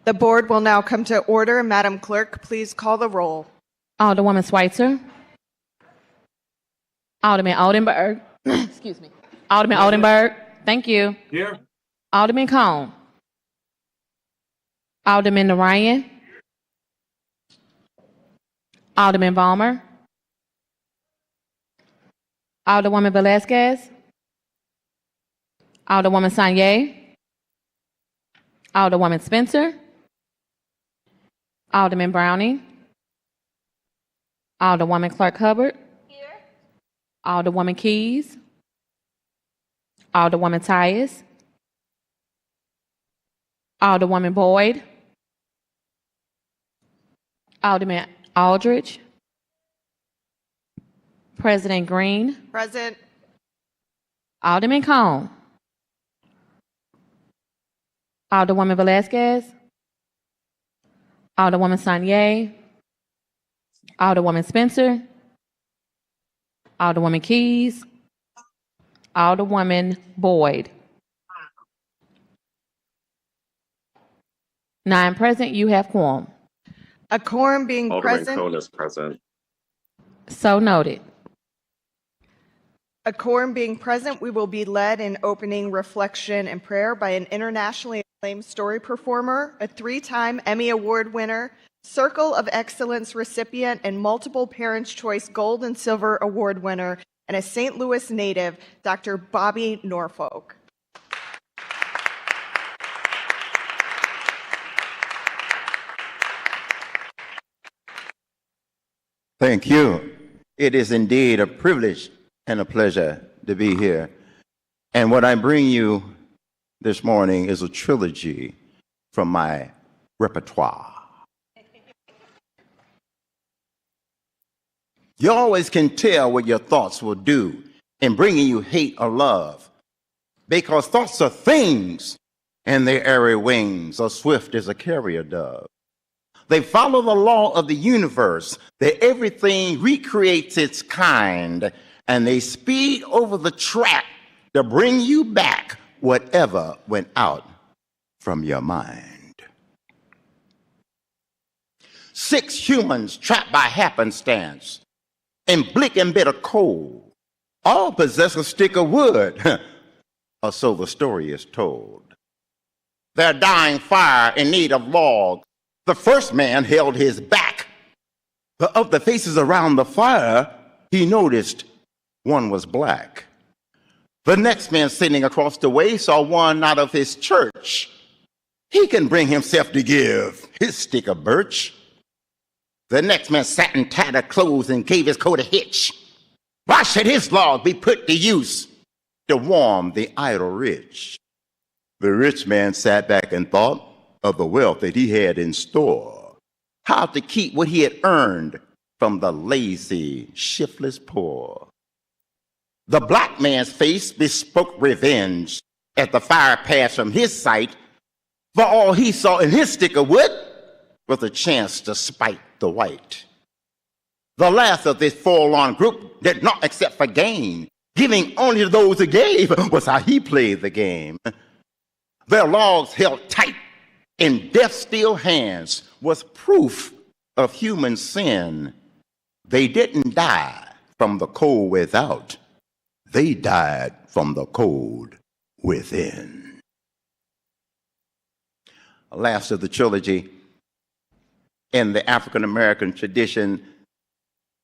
The board will now come to order. Madam Clerk, please call the roll. Alderwoman Schweitzer. Alderman Oldenburg. Excuse me. Alderman Oldenburg. Thank you. Here. Alderman Cone. Alderman Narayan. Alderman Balmer. Alderwoman Velazquez. Alderwoman Sine. Alderwoman Spencer. Alderman Browning. Alderwoman Clark Hubbard. Here. Alderwoman Keys. Alderwoman Tyus. Alderwoman Boyd. Alderman Aldridge. President Green. Present. Alderman Cone. Alderwoman Velazquez. Alderwoman Sanye. Alderwoman Spencer. Alderwoman Keys. Alderwoman Boyd. 9 present, you have quorum. A quorum being Alderman present. Cone is present. So noted. A quorum being present, we will be led in opening reflection and prayer by an internationally acclaimed story performer, a 3-time Emmy Award winner, Circle of Excellence recipient, and multiple Parents' Choice Gold and Silver Award winner, and a St. Louis native, Dr. Bobby Norfolk. Thank you. It is indeed a privilege and a pleasure to be here. And what I bring you this morning is a trilogy from my repertoire. You always can tell what your thoughts will do in bringing you hate or love, because thoughts are things, and their airy wings are swift as a carrier dove. They follow the law of the universe, that everything recreates its kind, and they speed over the track to bring you back whatever went out from your mind. 6 humans trapped by happenstance in bleak and bitter cold, all possess a stick of wood, or so the story is told. Their dying fire in need of logs, the first man held his back, but of the faces around the fire, he noticed one was black. The next man sitting across the way saw one out of his church. He can bring himself to give his stick of birch. The next man sat in tattered clothes and gave his coat a hitch. Why should his log be put to use to warm the idle rich? The rich man sat back and thought of the wealth that he had in store, how to keep what he had earned from the lazy, shiftless poor. The black man's face bespoke revenge as the fire passed from his sight, for all he saw in his stick of wood was a chance to spite the white. The last of this forlorn group did not accept for gain. Giving only to those who gave was how he played the game. Their logs held tight in death's steel hands was proof of human sin. They didn't die from the cold without. They died from the cold within. Last of the trilogy, in the African American tradition,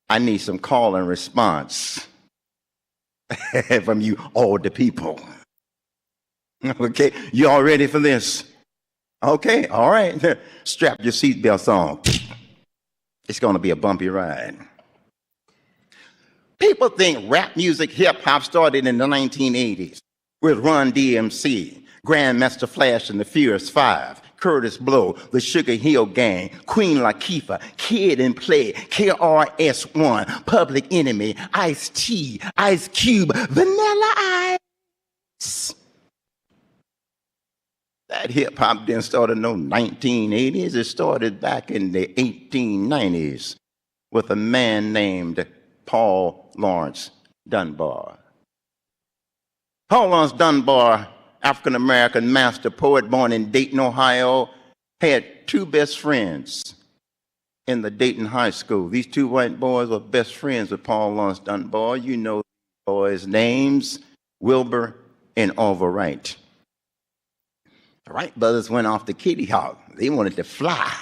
I need some call and response from you older people. Okay, you all ready for this? Okay, all right. Strap your seatbelts on. It's going to be a bumpy ride. People think rap music, hip hop started in the 1980s with Run DMC, Grandmaster Flash and the Furious Five, Curtis Blow, the Sugar Hill Gang, Queen Latifah, Kid and Play, KRS-One, Public Enemy, Ice-T, Ice Cube, Vanilla Ice. That hip-hop didn't start in the 1980s. It started back in the 1890s with a man named Paul Laurence Dunbar. Paul Laurence Dunbar, African-American master poet born in Dayton, Ohio, had two best friends in the Dayton High School. These two white boys were best friends with Paul Laurence Dunbar. You know boys' names, Wilbur and Orville Wright. The Wright brothers went off to Kitty Hawk. They wanted to fly.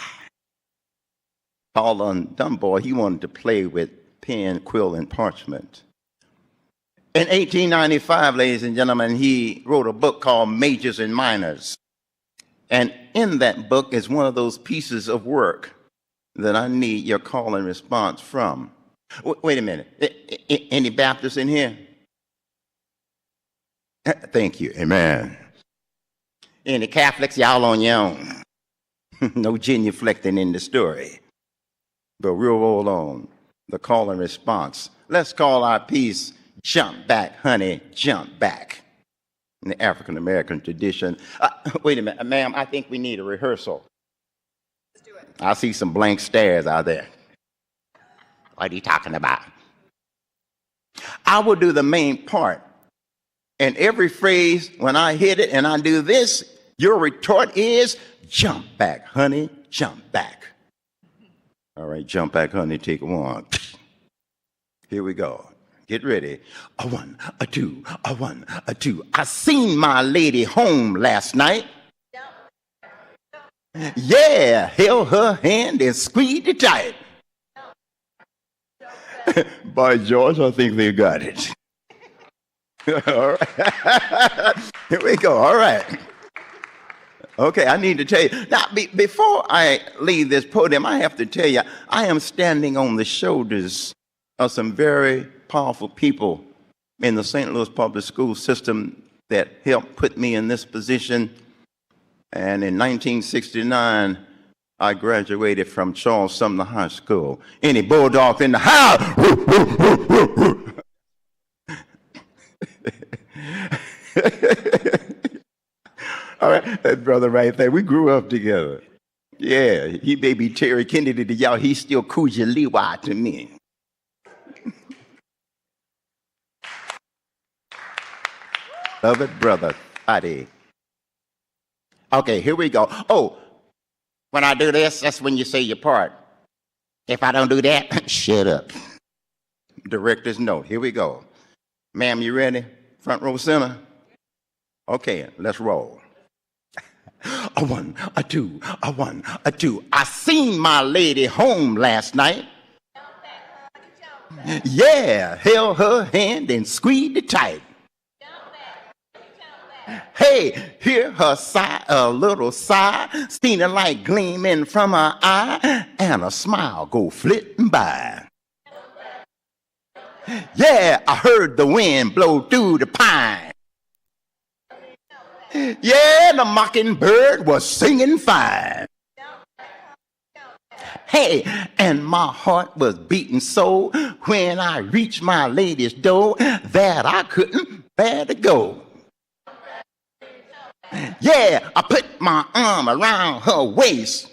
Paul Laurence Dunbar, he wanted to play with pen, quill, and parchment. In 1895, ladies and gentlemen, he wrote a book called Majors and Minors. And in that book is one of those pieces of work that I need your call and response from. Wait a minute. Any Baptists in here? Thank you. Amen. Any Catholics? Y'all on your own. No genuflecting in the story. But we'll roll on. The call and response. Let's call our piece, Jump Back, Honey, Jump Back. In the African American tradition. Wait a minute, ma'am, I think we need a rehearsal. Let's do it. I see some blank stares out there. What are you talking about? I will do the main part. And every phrase, when I hit it and I do this, your retort is, jump back, honey, jump back. All right, jump back, honey, take one. Here we go. Get ready. A one, a two, a one, a two. I seen my lady home last night. Yeah, held her hand and squeezed it tight. By George, I think they got it. All right. Here we go. All right. Okay, I need to tell you. Now, before I leave this podium, I have to tell you, I am standing on the shoulders of some very powerful people in the St. Louis public school system that helped put me in this position. And in 1969, I graduated from Charles Sumner High School. Any bulldogs in the house? All right, that brother right there, we grew up together. Yeah, he may be Terry Kennedy to y'all, he's still Kuja Lewa to me. Love it, brother. Adi. Okay, here we go. Oh, when I do this, that's when you say your part. If I don't do that, shut up. Director's note. Here we go. Ma'am, you ready? Front row center? Okay, let's roll. A one, a two, a one, a two. I seen my lady home last night. Yeah, held her hand and squeezed it tight. Hey, hear her sigh, a little sigh, seen a light gleaming from her eye, and a smile go flitting by. Yeah, I heard the wind blow through the pine. Yeah, the mockingbird was singing fine. Hey, and my heart was beating so when I reached my lady's door that I couldn't bear to go. Yeah, I put my arm around her waist.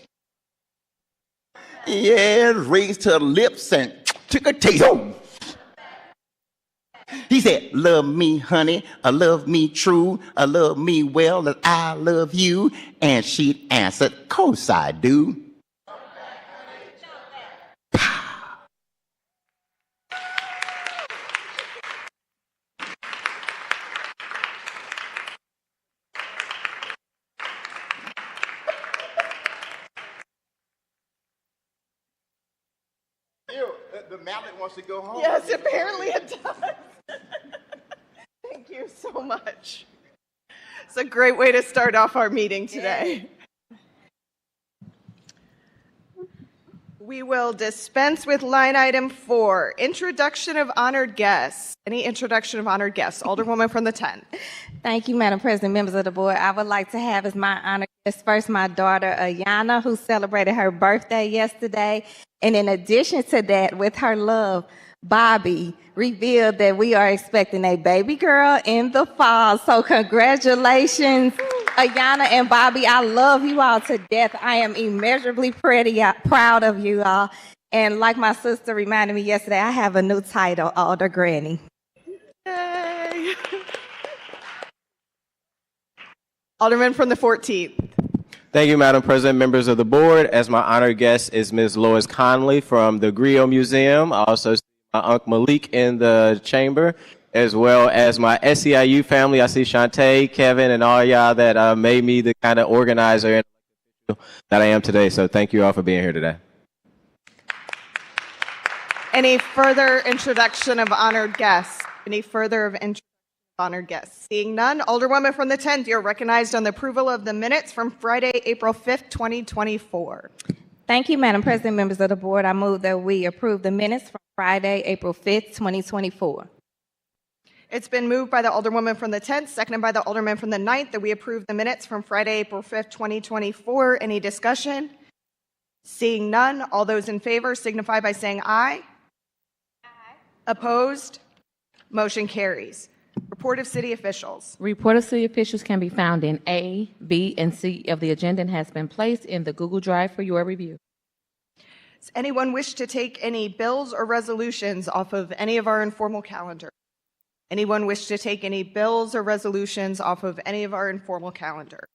Yeah, raised her lips and took a taste. Oh. He said, love me, honey, love me true, love me well, that I love you. And she answered, course I do. The mallet wants to go home. Yes, apparently it does. Thank you so much. It's a great way to start off our meeting today. We will dispense with line item 4, introduction of honored guests. Any introduction of honored guests? Alderwoman from the 10th. Thank you, Madam President, members of the board. I would like to have as my honored guest first my daughter, Ayana, who celebrated her birthday yesterday. And in addition to that, with her love, Bobby revealed that we are expecting a baby girl in the fall. So congratulations, Ayana and Bobby. I love you all to death. I am immeasurably proud of you all. And like my sister reminded me yesterday, I have a new title, Alder Granny. Yay. Alderman from the 14th. Thank you, Madam President, members of the board. As my honored guest is Ms. Lois Conley from the Griot Museum. I also see my Uncle Malik in the chamber, as well as my SEIU family. I see Shantae, Kevin, and all y'all that made me the kind of organizer that I am today. So thank you all for being here today. Any further introduction of honored guests? Any further of introduction of honored guests? Seeing none, Alderwoman from the 10th, you're recognized on the approval of the minutes from Friday, April 5th, 2024. Thank you, Madam President, members of the board. I move that we approve the minutes from Friday, April 5th, 2024. It's been moved by the Alderwoman from the 10th, seconded by the Alderman from the 9th, that we approve the minutes from Friday, April 5th, 2024. Any discussion? Seeing none, all those in favor signify by saying aye. Opposed? Motion carries. Report of city officials. Report of city officials can be found in A, B, and C of the agenda and has been placed in the Google Drive for your review. Does anyone wish to take any bills or resolutions off of any of our informal calendar? Anyone wish to take any bills or resolutions off of any of our informal calendar?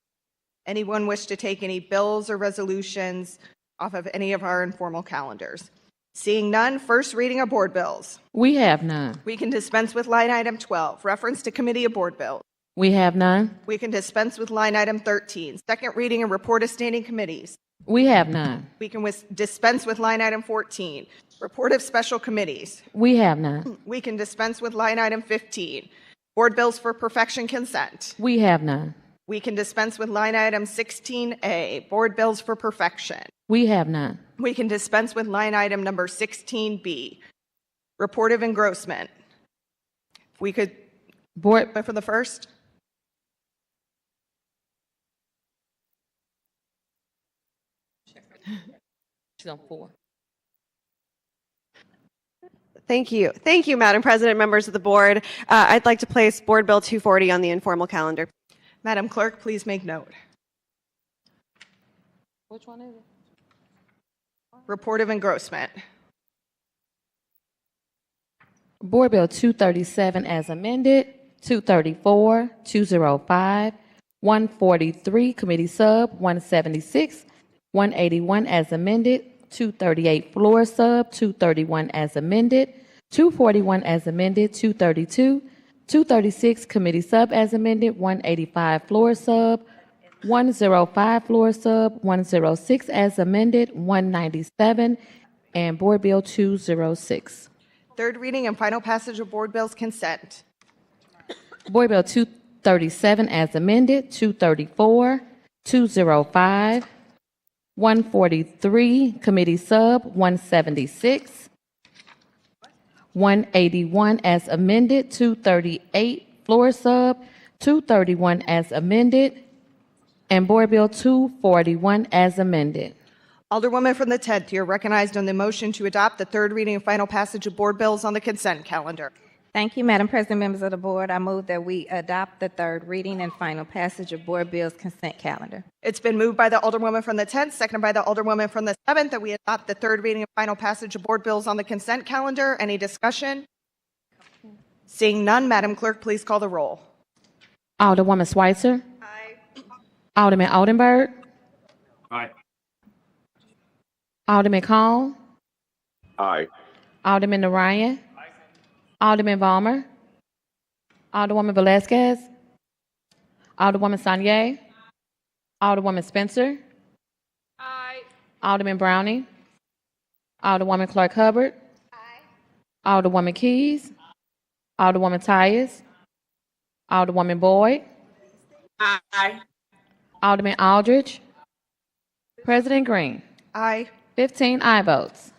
Anyone wish to take any bills or resolutions off of any of our informal calendars? Seeing none, first reading of board bills. We have none. We can dispense with line item 12, reference to committee of board bills. We have none. We can dispense with line item 13, second reading and report of standing committees. We have none. We can dispense with line item 14, report of special committees. We have none. We can dispense with line item 15, board bills for perfection consent. We have none. We can dispense with line item 16A, board bills for perfection. We have none. We can dispense with line item number 16B, report of engrossment. If we could, Board for the first. She's on 4. Thank you. Thank you, Madam President, members of the board. I'd like to place Board Bill 240 on the informal calendar. Madam Clerk, please make note. Which one is it? Report of engrossment. Board Bill 237 as amended, 234, 205, 143, Committee Sub, 176, 181 as amended, 238, Floor Sub, 231 as amended, 241 as amended, 232, 236, Committee Sub as amended, 185, Floor Sub, 105, Floor Sub, 106 as amended, 197, and Board Bill 206. Third reading and final passage of board bills consent. Board Bill 237 as amended, 234, 205, 143, Committee Sub, 176, 181 as amended, 238, Floor Sub, 231 as amended, and Board Bill 241 as amended. Alderwoman from the 10th, you're recognized on the motion to adopt the third reading and final passage of board bills on the consent calendar. Thank you, Madam President, members of the board. I move that we adopt the third reading and final passage of board bills consent calendar. It's been moved by the Alderwoman from the 10th, seconded by the Alderwoman from the 7th, that we adopt the third reading and final passage of board bills on the consent calendar. Any discussion? Seeing none, Madam Clerk, please call the roll. Alderwoman Schweitzer. Aye. Alderman Oldenburg. Aye. Alderman Cone. Aye. Alderman Narayan. Alderman Balmer. Alderwoman Velazquez. Alderwoman Sine. Alderwoman Spencer. Aye. Alderman Browning. Alderwoman Clark Hubbard. Aye. Alderwoman Keys. Alderwoman Tyus. Alderwoman Boyd. Aye. Alderman Aldridge. President Green. Aye. 15 aye votes.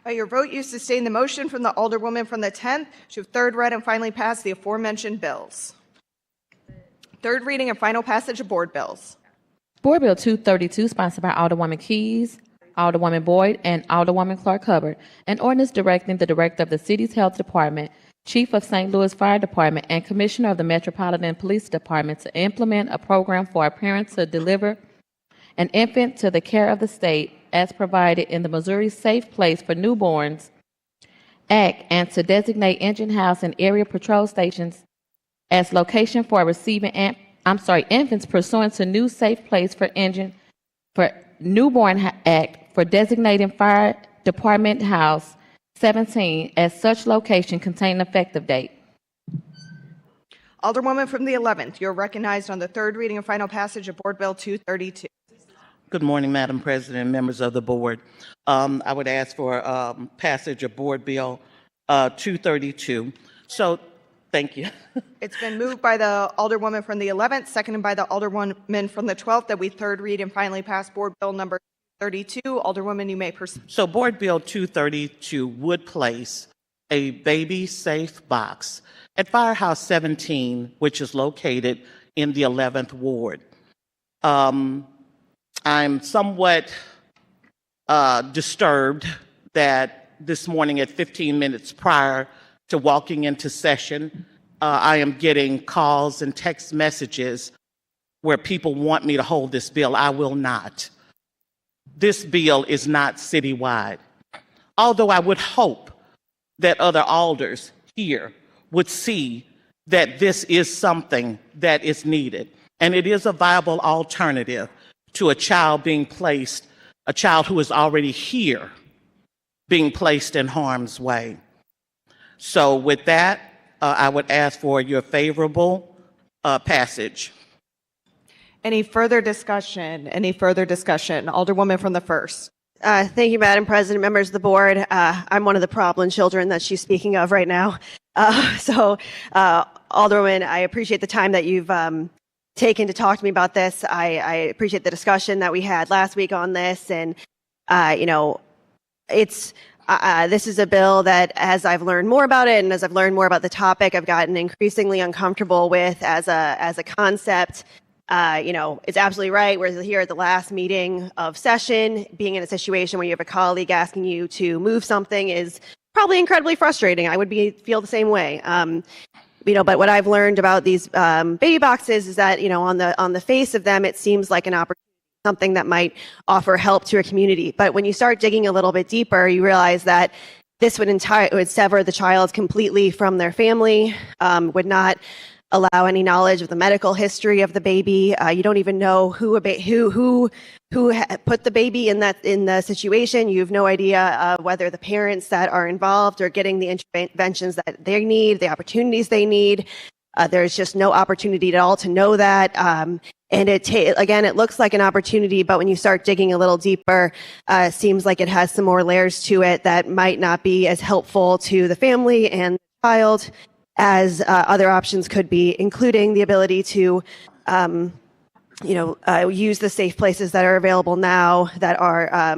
By your vote, you sustain the motion from the Alderwoman from the 10th to have third read and finally pass the aforementioned bills. Third reading and final passage of board bills. Board Bill 232, sponsored by Alderwoman Keys, Alderwoman Boyd, and Alderwoman Clark Hubbard, an ordinance directing the Director of the City's Health Department, Chief of St. Louis Fire Department, and Commissioner of the Metropolitan Police Department to implement a program for a parent to deliver an infant to the care of the state as provided in the Missouri Safe Place for Newborns Act, and to designate engine house and area patrol stations as location for receiving infants pursuant to new Safe Place for Engine for Newborn Act for designating Fire Department House 17 as such location containing effective date. Alderwoman from the 11th, you're recognized on the third reading and final passage of Board Bill 232. Good morning, Madam President, members of the board. I would ask for passage of Board Bill 232. So, thank you. It's been moved by the Alderwoman from the 11th, seconded by the Alderwoman from the 12th, that we third read and finally pass Board Bill number 32. Alderwoman, you may proceed. So, Board Bill 232 would place a baby safe box at Firehouse 17, which is located in the 11th Ward. I'm somewhat disturbed that this morning at 15 minutes prior to walking into session, I am getting calls and text messages where people want me to hold this bill. I will not. This bill is not citywide. Although I would hope that other alders here would see that this is something that is needed, and it is a viable alternative to a child who is already here, being placed in harm's way. So with that, I would ask for your favorable passage. Any further discussion? Any further discussion? Alderwoman from the 1st. Thank you, Madam President, members of the board. I'm one of the problem children that she's speaking of right now. Alderwoman, I appreciate the time that you've taken to talk to me about this. I appreciate the discussion that we had last week on this. And, this is a bill that, as I've learned more about it and as I've learned more about the topic, I've gotten increasingly uncomfortable with as a concept. It's absolutely right. We're here at the last meeting of session. Being in a situation where you have a colleague asking you to move something is probably incredibly frustrating. I would feel the same way. But what I've learned about these baby boxes is that, on the face of them, it seems like an opportunity, something that might offer help to a community. But when you start digging a little bit deeper, you realize that this would sever the child completely from their family, would not allow any knowledge of the medical history of the baby. You don't even know who put the baby in the situation. You have no idea whether the parents that are involved are getting the interventions that they need, the opportunities they need. There's just no opportunity at all to know that. And it looks like an opportunity, but when you start digging a little deeper, it seems like it has some more layers to it that might not be as helpful to the family and the child as other options could be, including the ability to use the safe places that are available now that are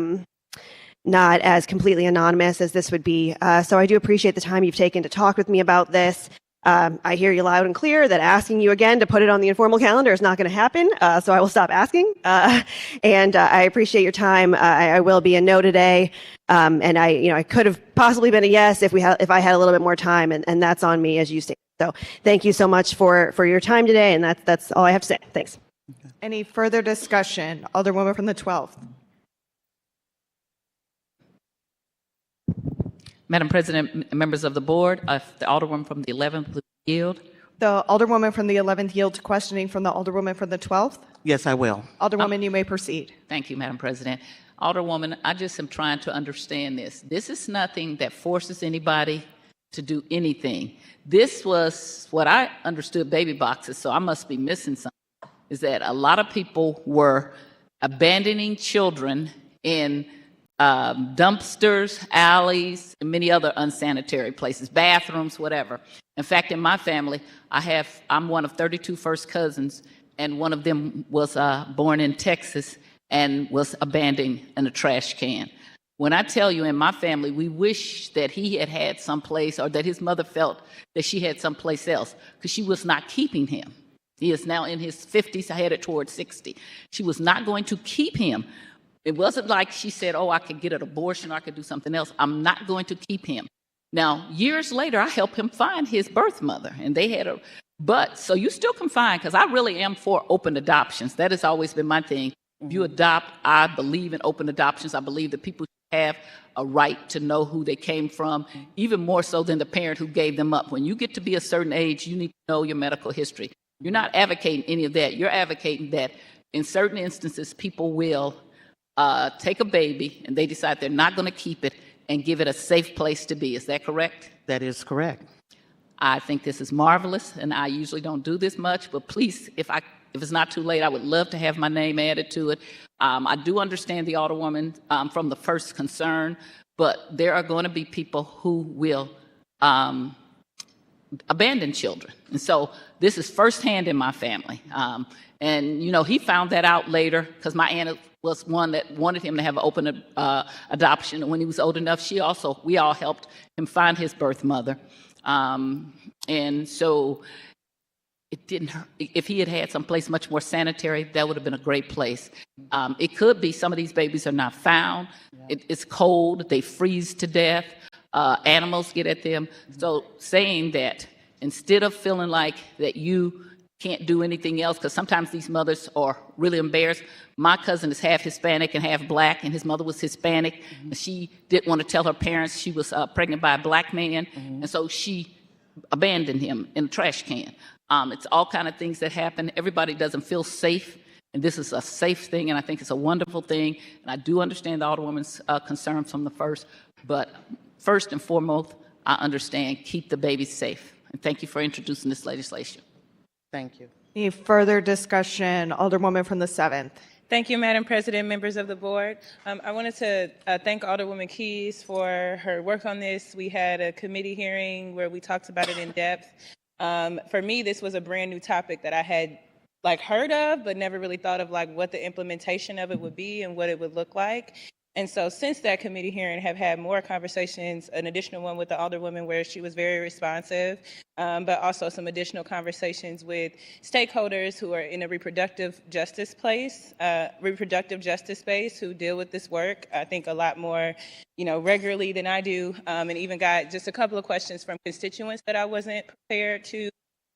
not as completely anonymous as this would be. So I do appreciate the time you've taken to talk with me about this. I hear you loud and clear that asking you again to put it on the informal calendar is not going to happen, so I will stop asking. And I appreciate your time. I will be a no today, and I could have possibly been a yes if I had a little bit more time, and that's on me, as you stated. So thank you so much for your time today, and that's all I have to say. Thanks. Any further discussion? Alderwoman from the 12th. Madam President, members of the board, the Alderwoman from the 11th will yield. The Alderwoman from the 11th yield to questioning from the Alderwoman from the 12th. Yes, I will. Alderwoman, you may proceed. Thank you, Madam President. Alderwoman, I just am trying to understand this. This is nothing that forces anybody to do anything. This was what I understood baby boxes, so I must be missing something, is that a lot of people were abandoning children in dumpsters, alleys, and many other unsanitary places, bathrooms, whatever. In fact, in my family, I'm one of 32 first cousins, and one of them was born in Texas and was abandoned in a trash can. When I tell you, in my family, we wish that he had someplace, or that his mother felt that she had someplace else, because she was not keeping him. He is now in his 50s, headed towards 60. She was not going to keep him. It wasn't like she said, I could get an abortion or I could do something else. I'm not going to keep him. Now, years later, I helped him find his birth mother, and they had so you still can find, because I really am for open adoptions. That has always been my thing. If you adopt, I believe in open adoptions. I believe that people should have a right to know who they came from, even more so than the parent who gave them up. When you get to be a certain age, you need to know your medical history. You're not advocating any of that. You're advocating that in certain instances, people will take a baby and they decide they're not going to keep it and give it a safe place to be. Is that correct? That is correct. I think this is marvelous, and I usually don't do this much, but please, if it's not too late, I would love to have my name added to it. I do understand the Alderwoman from the first concern, but there are going to be people who will abandon children. And so this is firsthand in my family. And, you know, he found that out later because my aunt was one that wanted him to have an open adoption. And when he was old enough, we all helped him find his birth mother. And so it didn't hurt. If he had had someplace much more sanitary, that would have been a great place. It could be some of these babies are not found. It's cold. They freeze to death. Animals get at them. So saying that instead of feeling like that you can't do anything else, because sometimes these mothers are really embarrassed. My cousin is half Hispanic and half black, and his mother was Hispanic, and she didn't want to tell her parents she was pregnant by a black man, and so she abandoned him in a trash can. It's all kind of things that happen. Everybody doesn't feel safe, and this is a safe thing, and I think it's a wonderful thing, and I do understand the Alderwoman's concerns from the first, but first and foremost, I understand keep the babies safe, and thank you for introducing this legislation. Thank you. Any further discussion? Alderwoman from the 7th. Thank you, Madam President, members of the board. I wanted to thank Alderwoman Keys for her work on this. We had a committee hearing where we talked about it in depth. For me, this was a brand new topic that I had heard of, but never really thought of what the implementation of it would be and what it would look like. And so since that committee hearing, have had more conversations, an additional one with the Alderwoman where she was very responsive, but also some additional conversations with stakeholders who are in a reproductive justice space who deal with this work, I think a lot more, regularly than I do, and even got just a couple of questions from constituents that I wasn't prepared to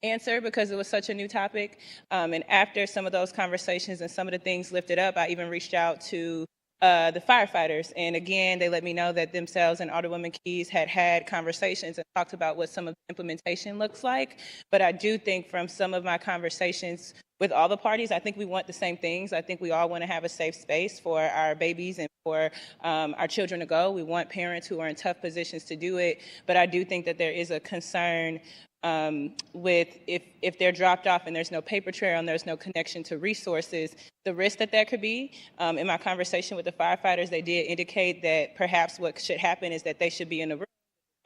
answer because it was such a new topic. And after some of those conversations and some of the things lifted up, I even reached out to the firefighters. And again, they let me know that themselves and Alderwoman Keys had conversations and talked about what some of the implementation looks like. But I do think from some of my conversations with all the parties, I think we want the same things. I think we all want to have a safe space for our babies and for our children to go. We want parents who are in tough positions to do it. But I do think that there is a concern with if they're dropped off and there's no paper trail and there's no connection to resources, the risk that could be. In my conversation with the firefighters, they did indicate that perhaps what should happen is that they should be in a room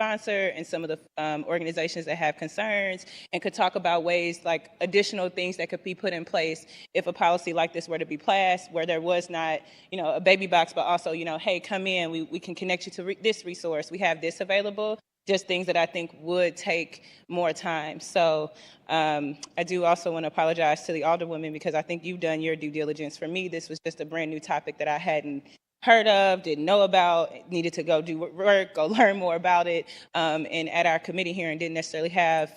sponsor and some of the organizations that have concerns and could talk about ways additional things that could be put in place if a policy like this were to be passed where there was not, a baby box, but also, hey, come in, we can connect you to this resource. We have this available. Just things that I think would take more time. So I do also want to apologize to the Alderwoman because I think you've done your due diligence. For me, this was just a brand new topic that I hadn't heard of, didn't know about, needed to go do work, go learn more about it. And at our committee hearing, didn't necessarily have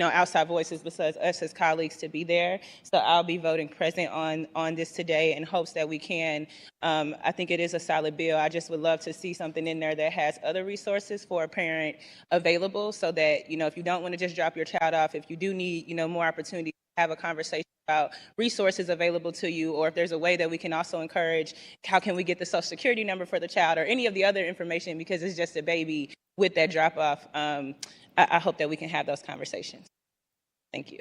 outside voices besides us as colleagues to be there. So I'll be voting present on this today in hopes that we can. I think it is a solid bill. I just would love to see something in there that has other resources for a parent available so that, if you don't want to just drop your child off, if you do need, more opportunity to have a conversation about resources available to you, or if there's a way that we can also encourage, how can we get the social security number for the child or any of the other information because it's just a baby with that drop off. I hope that we can have those conversations. Thank you.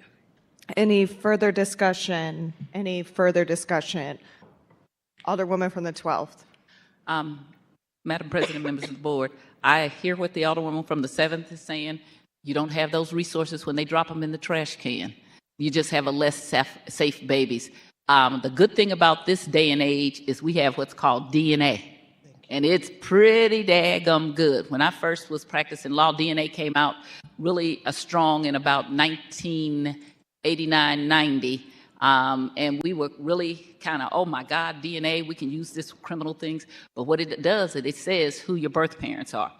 Any further discussion? Alderwoman from the 12th. Madam President, members of the board, I hear what the Alderwoman from the 7th is saying. You don't have those resources when they drop them in the trash can. You just have a less safe babies. The good thing about this day and age is we have what's called DNA. And it's pretty daggum good. When I first was practicing law, DNA came out really strong in about 1989, 90. And we were really kind of, oh my God, DNA, we can use this for criminal things. But what it does is it says who your birth parents are.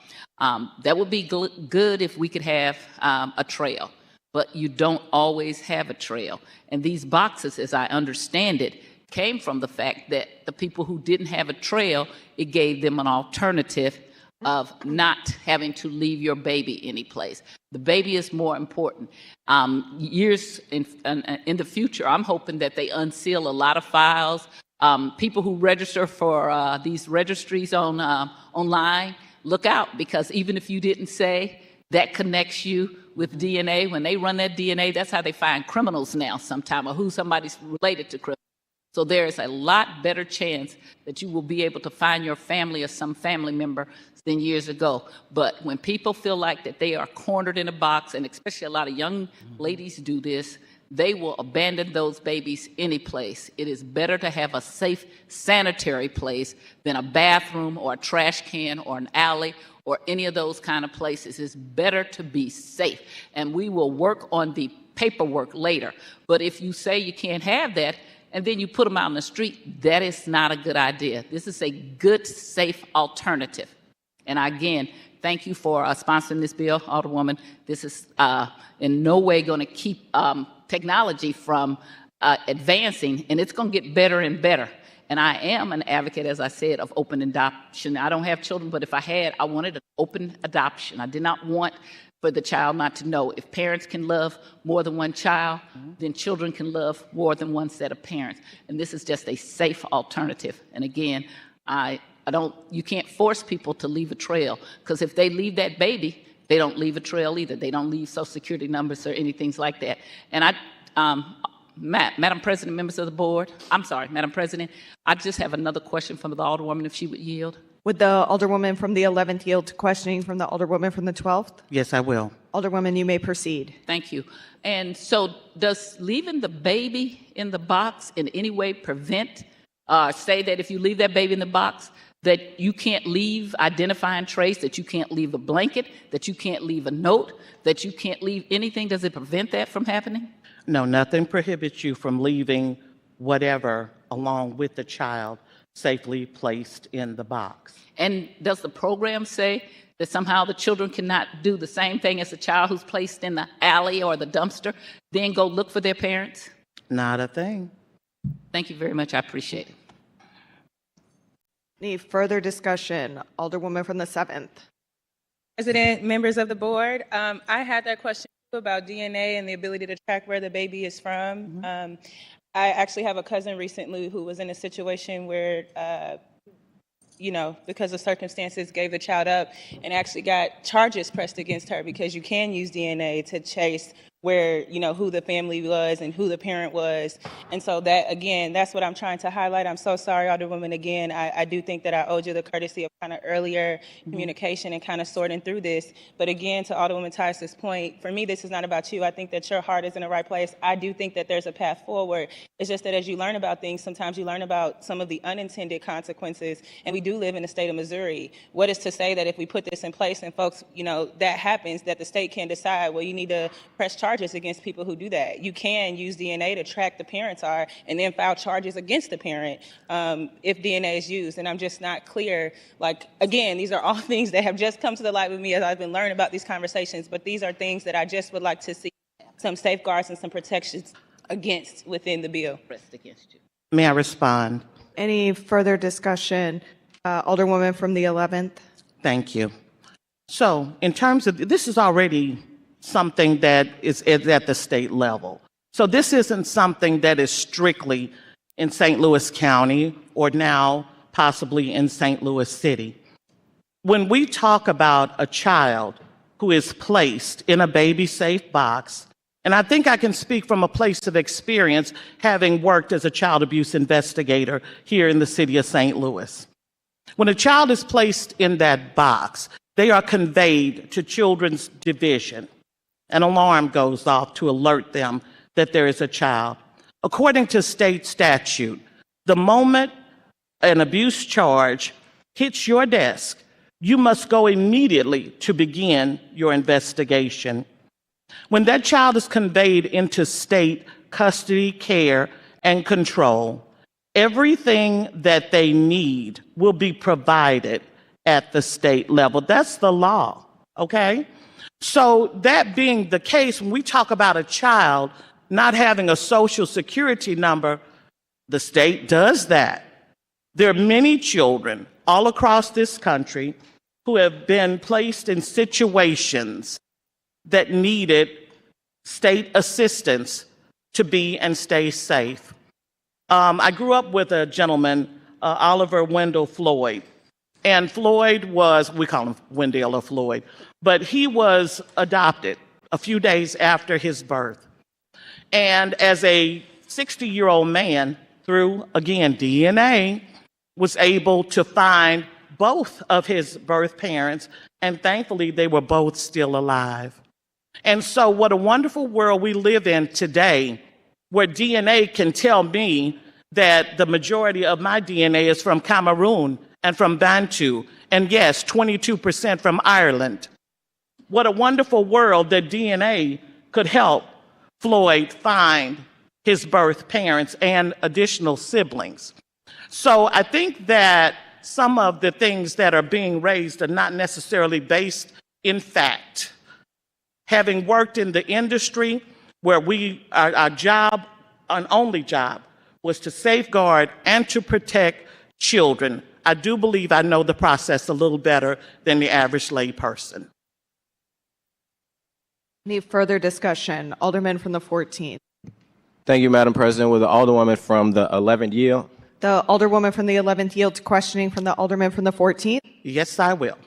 That would be good if we could have a trail. But you don't always have a trail. And these boxes, as I understand it, came from the fact that the people who didn't have a trail, it gave them an alternative of not having to leave your baby any place. The baby is more important. Years in the future, I'm hoping that they unseal a lot of files. People who register for these registries online, look out, because even if you didn't say, that connects you with DNA. When they run that DNA, that's how they find criminals now sometime, or who somebody's related to criminals. So there is a lot better chance that you will be able to find your family or some family member than years ago. But when people feel like that they are cornered in a box, and especially a lot of young ladies do this, they will abandon those babies any place. It is better to have a safe, sanitary place than a bathroom or a trash can or an alley or any of those kind of places. It's better to be safe. And we will work on the paperwork later. But if you say you can't have that, and then you put them out in the street, that is not a good idea. This is a good, safe alternative. And again, thank you for sponsoring this bill, Alderwoman. This is in no way going to keep technology from advancing, and it's going to get better and better. And I am an advocate, as I said, of open adoption. I don't have children, but if I had, I wanted an open adoption. I did not want for the child not to know. If parents can love more than one child, then children can love more than one set of parents. And this is just a safe alternative. And again, you can't force people to leave a trail, because if they leave that baby, they don't leave a trail either. They don't leave Social Security numbers or anything like that. And Madam President, members of the board, Madam President, I just have another question from the Alderwoman, if she would yield. Would the Alderwoman from the 11th yield to questioning from the Alderwoman from the 12th? Yes, I will. Alderwoman, you may proceed. Thank you. And so does leaving the baby in the box in any way prevent, say that if you leave that baby in the box, that you can't leave identifying trace, that you can't leave a blanket, that you can't leave a note, that you can't leave anything? Does it prevent that from happening? No, nothing prohibits you from leaving whatever along with the child safely placed in the box. And does the program say that somehow the children cannot do the same thing as a child who's placed in the alley or the dumpster, then go look for their parents? Not a thing. Thank you very much. I appreciate it. Any further discussion? Alderwoman from the 7th. President, members of the board, I had that question about DNA and the ability to track where the baby is from. I actually have a cousin recently who was in a situation where, because of circumstances, gave the child up and actually got charges pressed against her, because you can use DNA to chase where, who the family was and who the parent was. And so that, again, that's what I'm trying to highlight. I'm so sorry, Alderwoman. Again, I do think that I owed you the courtesy of kind of earlier communication and kind of sorting through this. But again, to Alderwoman Tice's point, for me, this is not about you. I think that your heart is in the right place. I do think that there's a path forward. It's just that as you learn about things, sometimes you learn about some of the unintended consequences. And we do live in the state of Missouri. What is to say that if we put this in place and folks, that happens, that the state can decide, well, you need to press charges against people who do that. You can use DNA to track the parents are and then file charges against the parent if DNA is used. And I'm just not clear. Again, these are all things that have just come to the light with me as I've been learning about these conversations, but these are things that I just would like to see some safeguards and some protections against within the bill. May I respond? Any further discussion? Alderwoman from the 11th. Thank you. So in terms of, this is already something that is at the state level. So this isn't something that is strictly in St. Louis County or now possibly in St. Louis City. When we talk about a child who is placed in a baby-safe box, and I think I can speak from a place of experience, having worked as a child abuse investigator here in the city of St. Louis. When a child is placed in that box, they are conveyed to Children's Division. An alarm goes off to alert them that there is a child. According to state statute, the moment an abuse charge hits your desk, you must go immediately to begin your investigation. When that child is conveyed into state custody, care, and control, everything that they need will be provided at the state level. That's the law, okay? So that being the case, when we talk about a child not having a Social Security number, the state does that. There are many children all across this country who have been placed in situations that needed state assistance to be and stay safe. I grew up with a gentleman, Oliver Wendell Floyd, and Floyd was, we call him Wendell or Floyd, but he was adopted a few days after his birth. And as a 60-year-old man, through, again, DNA, was able to find both of his birth parents, and thankfully they were both still alive. And so what a wonderful world we live in today, where DNA can tell me that the majority of my DNA is from Cameroon and from Bantu, and yes, 22% from Ireland. What a wonderful world that DNA could help Floyd find his birth parents and additional siblings. So I think that some of the things that are being raised are not necessarily based in fact. Having worked in the industry where our job, our only job, was to safeguard and to protect children, I do believe I know the process a little better than the average layperson. Any further discussion? Alderman from the 14th. Thank you, Madam President. Will the Alderwoman from the 11th yield? The Alderwoman from the 11th yield to questioning from the Alderman from the 14th. Yes, I will.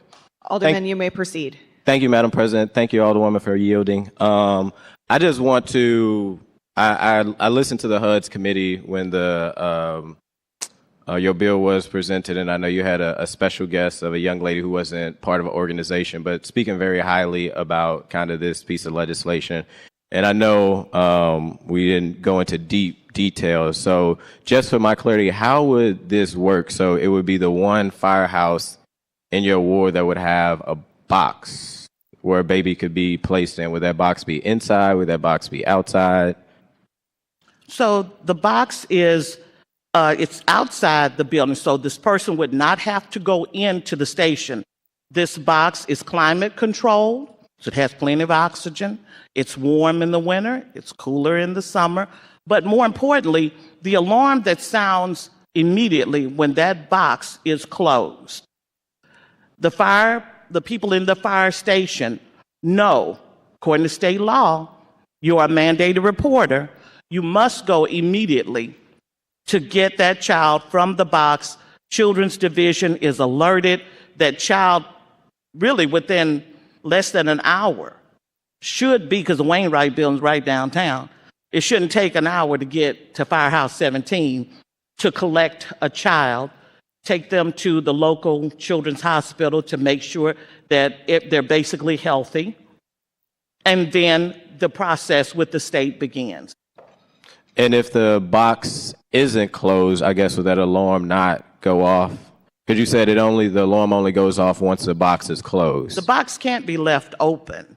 Alderman, you may proceed. Thank you, Madam President. Thank you, Alderwoman, for yielding. I just want to, I listened to the HUD's committee when your bill was presented, and I know you had a special guest of a young lady who wasn't part of an organization, but speaking very highly about kind of this piece of legislation. And I know we didn't go into deep details. So just for my clarity, how would this work? So it would be the one firehouse in your ward that would have a box where a baby could be placed in. Would that box be inside? Would that box be outside? So the box is, it's outside the building, so this person would not have to go into the station. This box is climate controlled, so it has plenty of oxygen. It's warm in the winter, it's cooler in the summer. But more importantly, the alarm that sounds immediately when that box is closed. The people in the fire station know, according to state law, you are a mandated reporter. You must go immediately to get that child from the box. Children's Division is alerted. That child, really within less than an hour, should be, because the Wainwright building's right downtown, it shouldn't take an hour to get to Firehouse 17 to collect a child, take them to the local children's hospital to make sure that they're basically healthy, and then the process with the state begins. And if the box isn't closed, I guess would that alarm not go off? Because you said the alarm only goes off once the box is closed. The box can't be left open.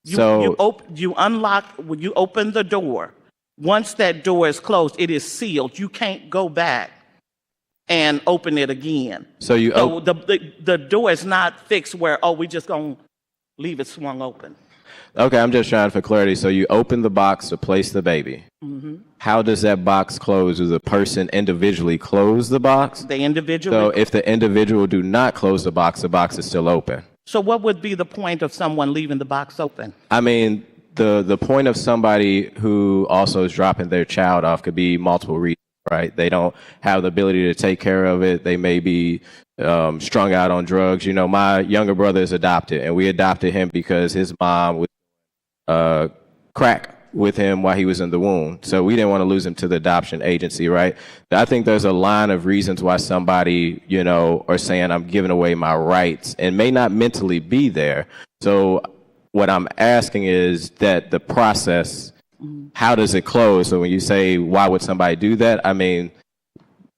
You unlock, when you open the door, once that door is closed, it is sealed. You can't go back and open it again. So the door is not fixed where, we just gonna leave it swung open. Okay, I'm just trying for clarity. So you open the box to place the baby. Mm-hmm. How does that box close? Does the person individually close the box? They individually. So if the individual do not close the box is still open. So what would be the point of someone leaving the box open? I mean, the point of somebody who also is dropping their child off could be multiple reasons, right? They don't have the ability to take care of it. They may be strung out on drugs. You know, my younger brother is adopted, and we adopted him because his mom was crack with him while he was in the womb. So we didn't want to lose him to the adoption agency, right? I think there's a line of reasons why somebody, are saying I'm giving away my rights and may not mentally be there. So what I'm asking is that the process, how does it close? So when you say, why would somebody do that? I mean,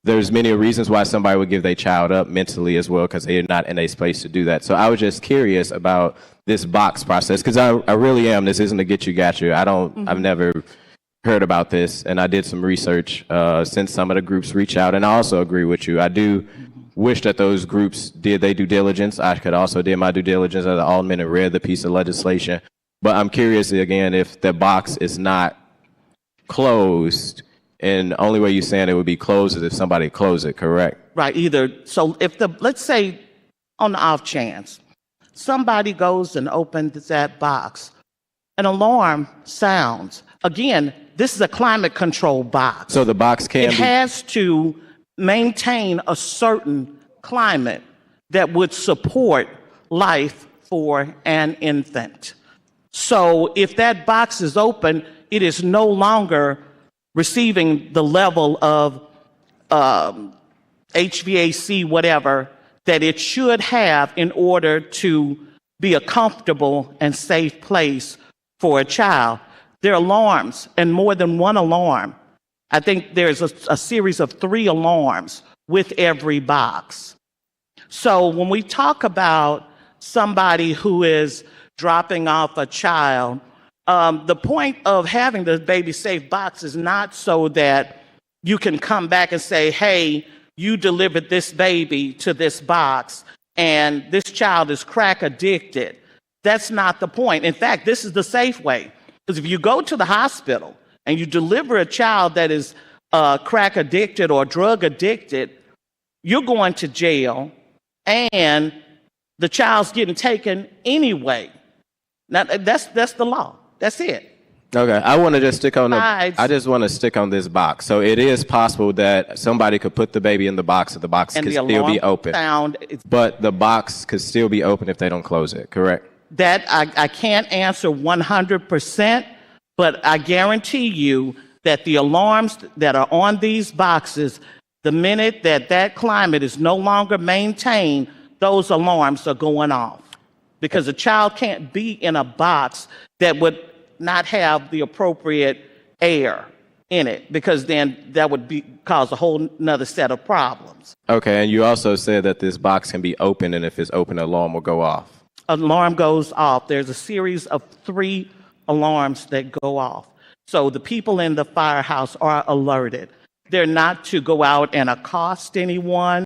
there's many reasons why somebody would give their child up mentally as well, because they're not in a space to do that. So I was just curious about this box process, because I really am. This isn't a get you, got you. I've never heard about this, and I did some research since some of the groups reach out, and I also agree with you. I do wish that those groups did their due diligence. I could also did my due diligence as an alderman and read the piece of legislation. But I'm curious, again, if the box is not closed, and the only way you're saying it would be closed is if somebody closed it, correct? Right, either. So if let's say on the off chance somebody goes and opens that box, an alarm sounds. Again, this is a climate control box. So the box can It be. has to maintain a certain climate that would support life for an infant. So if that box is open, it is no longer receiving the level of HVAC, whatever, that it should have in order to be a comfortable and safe place for a child. There are alarms, and more than one alarm. I think there's a series of 3 alarms with every box. So when we talk about somebody who is dropping off a child, the point of having the baby safe box is not so that you can come back and say, hey, you delivered this baby to this box and this child is crack addicted. That's not the point. In fact, this is the safe way. Because if you go to the hospital and you deliver a child that is crack addicted or drug addicted, you're going to jail and the child's getting taken anyway. Now, that's the law. That's it. Okay, I want to just stick on Besides- I just want to stick on this box. So it is possible that somebody could put the baby in the box and the box And could the still be alarm open. sound, But the box could still be open if they don't close it, correct? that I can't answer 100%, but I guarantee you that the alarms that are on these boxes, the minute that climate is no longer maintained, those alarms are going off. Because a child can't be in a box that would not have the appropriate air in it, because then that would cause a whole nother set of problems. Okay, and you also said that this box can be open, and if it's open, the alarm will go off. Alarm goes off. There's a series of 3 alarms that go off. So the people in the firehouse are alerted. They're not to go out and accost anyone,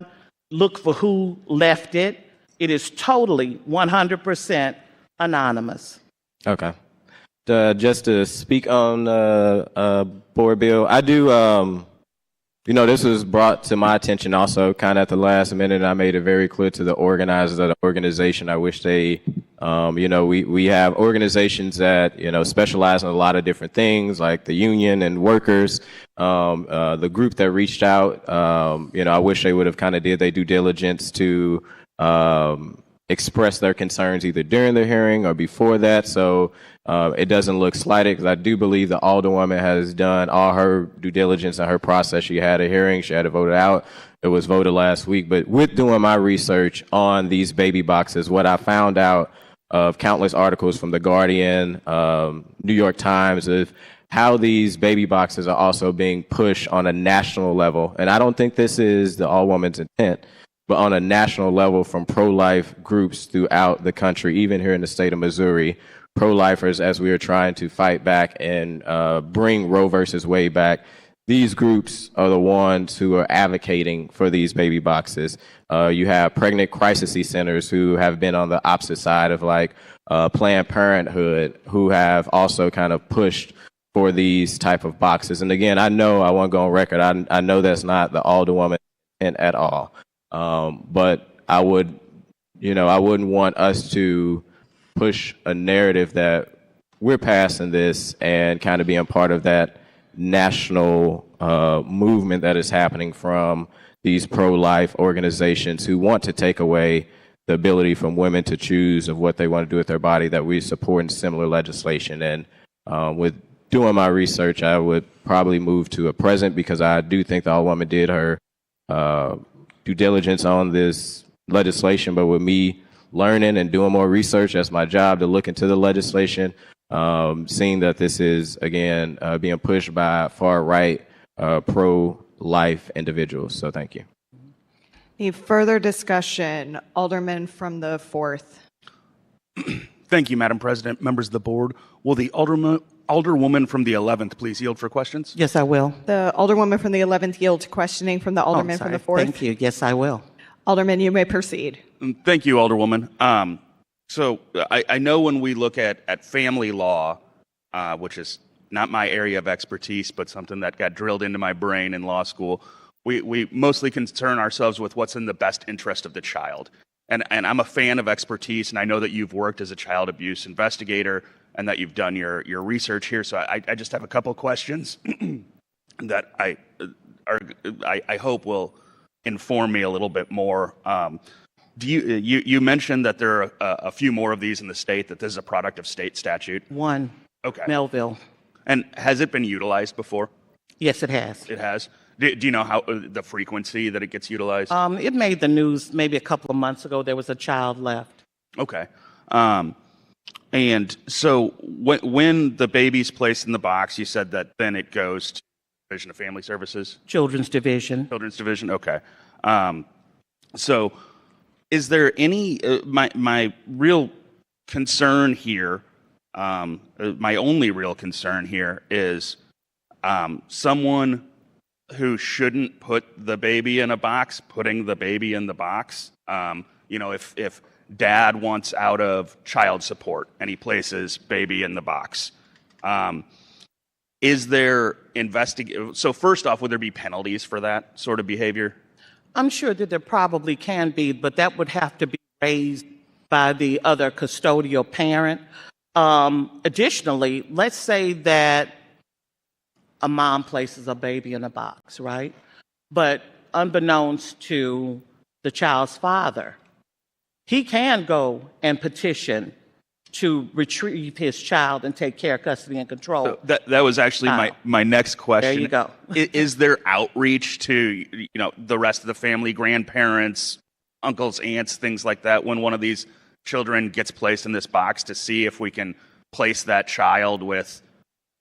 look for who left it. It is totally 100% anonymous. Okay. Just to speak on board bill, I do. This was brought to my attention also kind of at the last minute. And I made it very clear to the organizers of the organization. I wish they, we have organizations that, specialize in a lot of different things like the union and workers. The group that reached out, I wish they would have kind of did their due diligence to express their concerns either during the hearing or before that. So it doesn't look slighted, because I do believe the Alderwoman has done all her due diligence in her process. She had a hearing, she had to vote it out. It was voted last week. But with doing my research on these baby boxes, what I found out of countless articles from The Guardian, New York Times, of how these baby boxes are also being pushed on a national level. And I don't think this is the Alderwoman's intent, but on a national level from pro-life groups throughout the country, even here in the state of Missouri, pro-lifers, as we are trying to fight back and bring Roe versus Wade back. These groups are the ones who are advocating for these baby boxes. You have pregnant crisis centers who have been on the opposite side of Planned Parenthood, who have also kind of pushed for these type of boxes. And again, I want to go on record, I know that's not the Alderwoman intent at all. But I wouldn't want us to push a narrative that we're passing this and kind of being part of that national movement that is happening from these pro-life organizations who want to take away the ability from women to choose of what they want to do with their body, that we support in similar legislation. And with doing my research, I would probably move to a present, because I do think the Alderwoman did her due diligence on this legislation. But with me learning and doing more research, that's my job, to look into the legislation, seeing that this is, again, being pushed by far-right pro-life individuals. So thank you. Any further discussion? Alderman from the 4th. Thank you, Madam President. Members of the board, will the Alderwoman from the 11th please yield for questions? Yes, I will. The Alderwoman from the 11th yield to questioning from the Alderman from the 4th. Thank you. Yes, I will. Alderman, you may proceed. Thank you, Alderwoman. So I know when we look at family law, which is not my area of expertise, but something that got drilled into my brain in law school, we mostly concern ourselves with what's in the best interest of the child. and I'm a fan of expertise, and I know that you've worked as a child abuse investigator and that you've done your research here. So I just have a couple questions that I hope will inform me a little bit more. You mentioned that there are a few more of these in the state, that this is a product of state statute? One. Okay. Melville. And has it been utilized before? Yes, it has. It has. Do you know how the frequency that it gets utilized? It made the news maybe a couple of months ago. There was a child left. Okay. And so when the baby's placed in the box, you said that then it goes to Division of Family Services? Children's Division. Children's Division, okay. So is there any, my real concern here, my only real concern here is someone who shouldn't put the baby in a box, putting the baby in the box. If dad wants out of child support and he places baby in the box, is there so first off, would there be penalties for that sort of behavior? I'm sure that there probably can be, but that would have to be raised by the other custodial parent. Additionally, let's say that a mom places a baby in a box, right? But unbeknownst to the child's father, he can go and petition to retrieve his child and take care, custody, and control. So that was actually my next question. There you go. Is there outreach to the rest of the family, grandparents, uncles, aunts, things like that, when one of these children gets placed in this box, to see if we can place that child with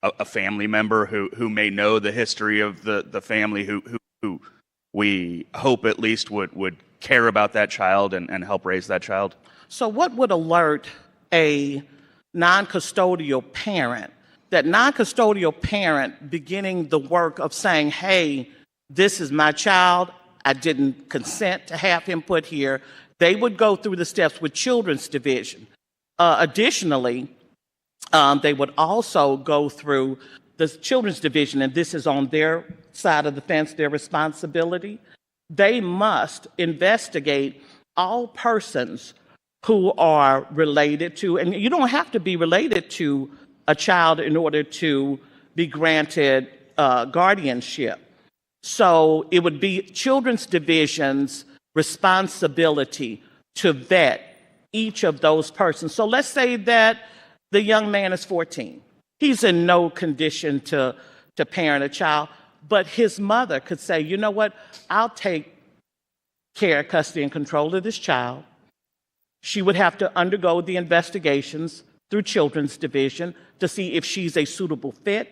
a family member who may know the history of the family, who we hope at least would care about that child and help raise that child? So what would alert a non-custodial parent, that non-custodial parent beginning the work of saying, hey, this is my child, I didn't consent to have him put here? They would go through the steps with Children's Division. Additionally, they would also go through the Children's Division, and this is on their side of the fence, their responsibility. They must investigate all persons who are related to, and you don't have to be related to a child in order to be granted guardianship. So it would be Children's Division's responsibility to vet each of those persons. So let's say that the young man is 14. He's in no condition to parent a child, but his mother could say, you know what, I'll take care, custody, and control of this child. She would have to undergo the investigations through Children's Division to see if she's a suitable fit,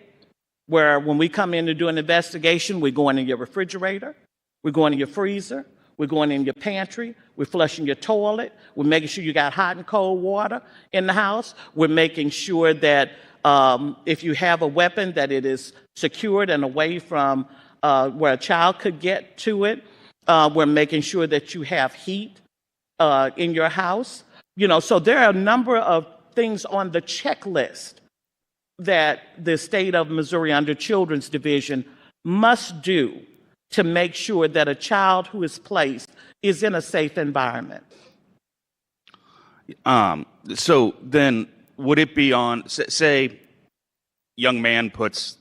where when we come in to do an investigation, we're going in your refrigerator, we're going in your freezer, we're going in your pantry, we're flushing your toilet, we're making sure you got hot and cold water in the house, we're making sure that if you have a weapon, that it is secured and away from where a child could get to it. We're making sure that you have heat in your house. So there are a number of things on the checklist that the state of Missouri under Children's Division must do to make sure that a child who is placed is in a safe environment. So then would it be on, say, young man puts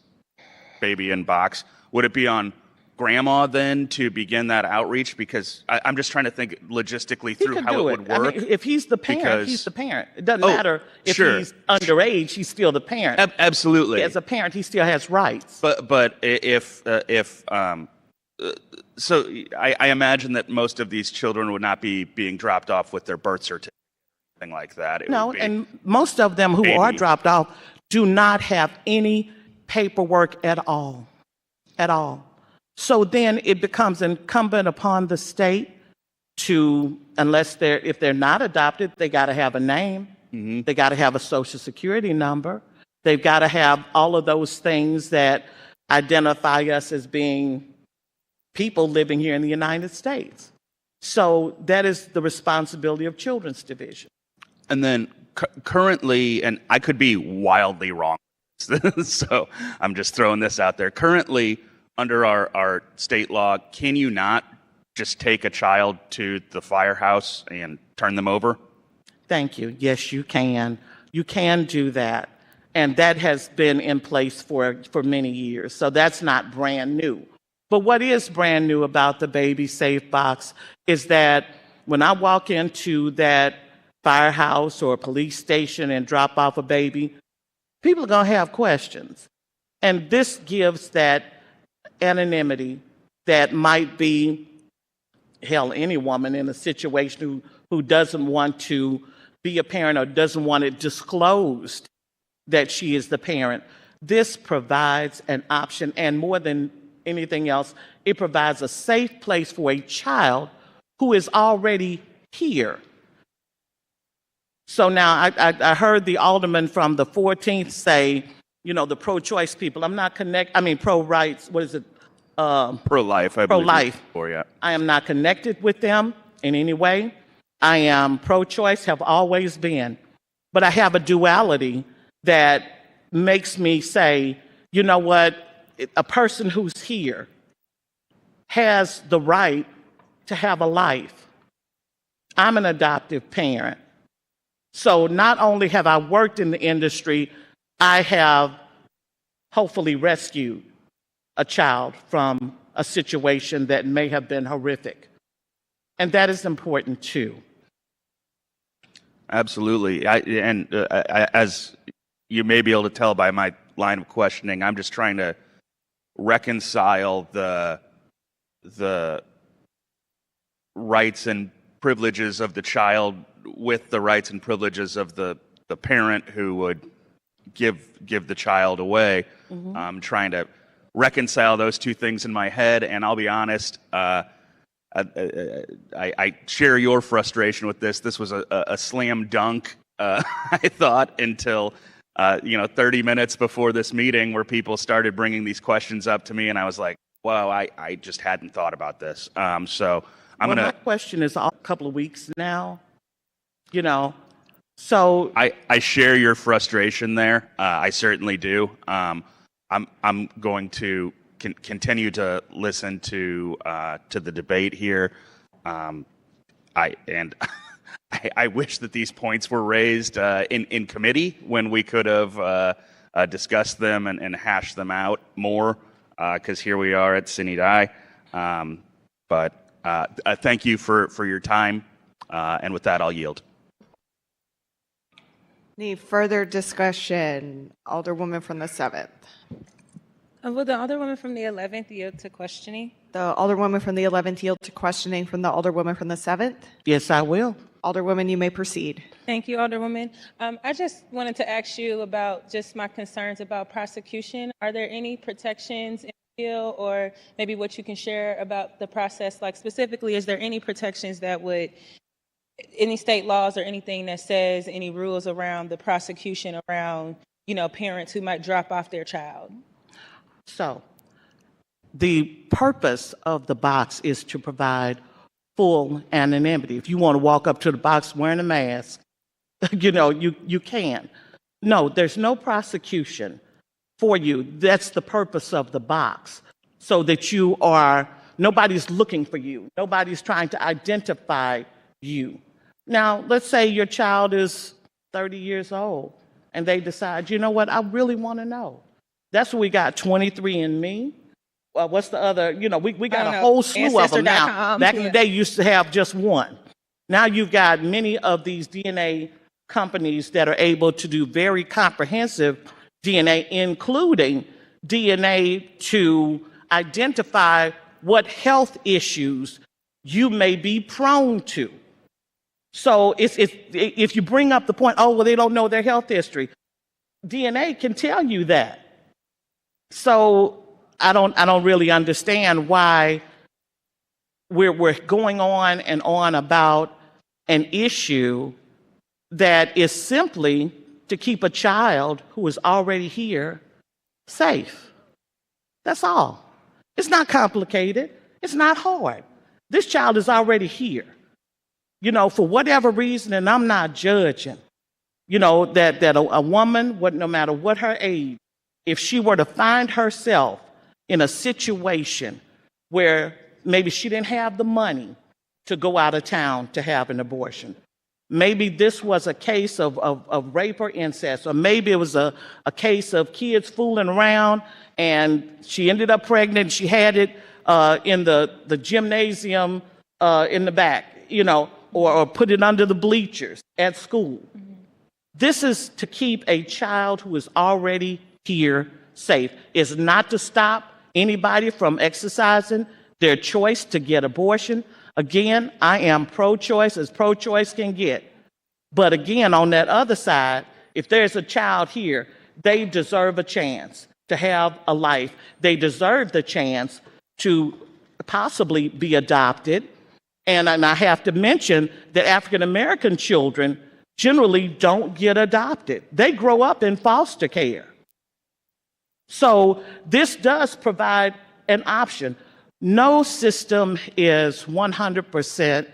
baby in box, would it be on grandma then to begin that outreach? Because I'm just trying to think logistically through how it would work. If he's the parent, he's the parent. It doesn't matter if he's underage, he's still the parent. Absolutely. As a parent, he still has rights. But so I imagine that most of these children would not be being dropped off with their birth certificate, anything like that. And most of them who are dropped off do not have any paperwork at all. So then it becomes incumbent upon the state to, if they're not adopted, they got to have a name. Mm-hmm. They got to have a social security number. They've got to have all of those things that identify us as being people living here in the United States. So that is the responsibility of Children's Division. And then currently, and I could be wildly wrong, so I'm just throwing this out there. Currently, under our state law, can you not just take a child to the firehouse and turn them over? Thank you. Yes, you can. You can do that. And that has been in place for many years. So that's not brand new. But what is brand new about the Baby Safe Box is that when I walk into that firehouse or police station and drop off a baby, people are going to have questions. And this gives that anonymity that might be, hell, any woman in a situation who doesn't want to be a parent or doesn't want it disclosed that she is the parent. This provides an option, and more than anything else, it provides a safe place for a child who is already here. So now I heard the alderman from the 14th say, the pro-choice people. I'm not pro-rights, what is it? Pro-life, I believe. Pro-life. Yeah. I am not connected with them in any way. I am pro-choice, have always been. But I have a duality that makes me say, you know what? A person who's here has the right to have a life. I'm an adoptive parent. So not only have I worked in the industry, I have hopefully rescued a child from a situation that may have been horrific. And that is important too. Absolutely. As you may be able to tell by my line of questioning, I'm just trying to reconcile the rights and privileges of the child with the rights and privileges of the parent who would give the child away. Mm-hmm. I'm trying to reconcile those two things in my head, and I'll be honest, I share your frustration with this. This was a slam dunk, I thought, until 30 minutes before this meeting, where people started bringing these questions up to me, and I was like, wow, I just hadn't thought about this. My question is a couple of weeks now, so I share your frustration there. I certainly do. I'm going to continue to listen to the debate here. I wish that these points were raised in committee when we could have discussed them and hashed them out more, because here we are at Sine Die. But thank you for your time, and with that, I'll yield. Any further discussion? Alderwoman from the 7th. Will the Alderwoman from the 11th yield to questioning? The Alderwoman from the 11th yield to questioning from the Alderwoman from the 7th. Yes, I will. Alderwoman, you may proceed. Thank you, Alderwoman. I just wanted to ask you about just my concerns about prosecution. Are there any protections in the bill, or maybe what you can share about the process? Like specifically, is there any protections that would, any state laws or anything that says any rules around the prosecution around, parents who might drop off their child? So, the purpose of the box is to provide full anonymity. If you want to walk up to the box wearing a mask, you can. No, there's no prosecution for you. That's the purpose of the box, so that nobody's looking for you. Nobody's trying to identify you. Now, let's say your child is 30 years old and they decide, you know what, I really want to know. That's what we got, 23andMe. What's the other? We got a whole slew of them now. Back in the day, you used to have just one. Now you've got many of these DNA companies that are able to do very comprehensive DNA, including DNA to identify what health issues you may be prone to. So if you bring up the point, they don't know their health history, DNA can tell you that. So I don't really understand why we're going on and on about an issue that is simply to keep a child who is already here safe. That's all. It's not complicated. It's not hard. This child is already here. For whatever reason, and I'm not judging, that a woman, no matter what her age, if she were to find herself in a situation where maybe she didn't have the money to go out of town to have an abortion. Maybe this was a case of rape or incest, or maybe it was a case of kids fooling around and she ended up pregnant. She had it in the gymnasium in the back, or put it under the bleachers at school. This is to keep a child who is already here safe. It's not to stop anybody from exercising their choice to get abortion. Again, I am pro-choice as pro-choice can get. But again, on that other side, if there's a child here, they deserve a chance to have a life. They deserve the chance to possibly be adopted. And I have to mention that African American children generally don't get adopted. They grow up in foster care. So this does provide an option. No system is 100%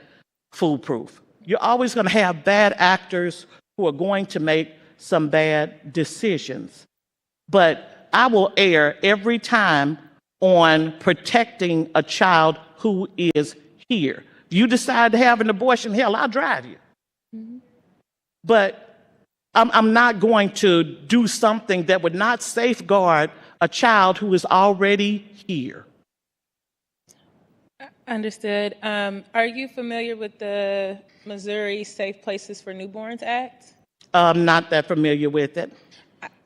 foolproof. You're always going to have bad actors who are going to make some bad decisions. But I will err every time on protecting a child who is here. If you decide to have an abortion, hell, I'll drive you. Mm-hmm. But I'm not going to do something that would not safeguard a child who is already here. Understood. Are you familiar with the Missouri Safe Places for Newborns Act? I'm not that familiar with it.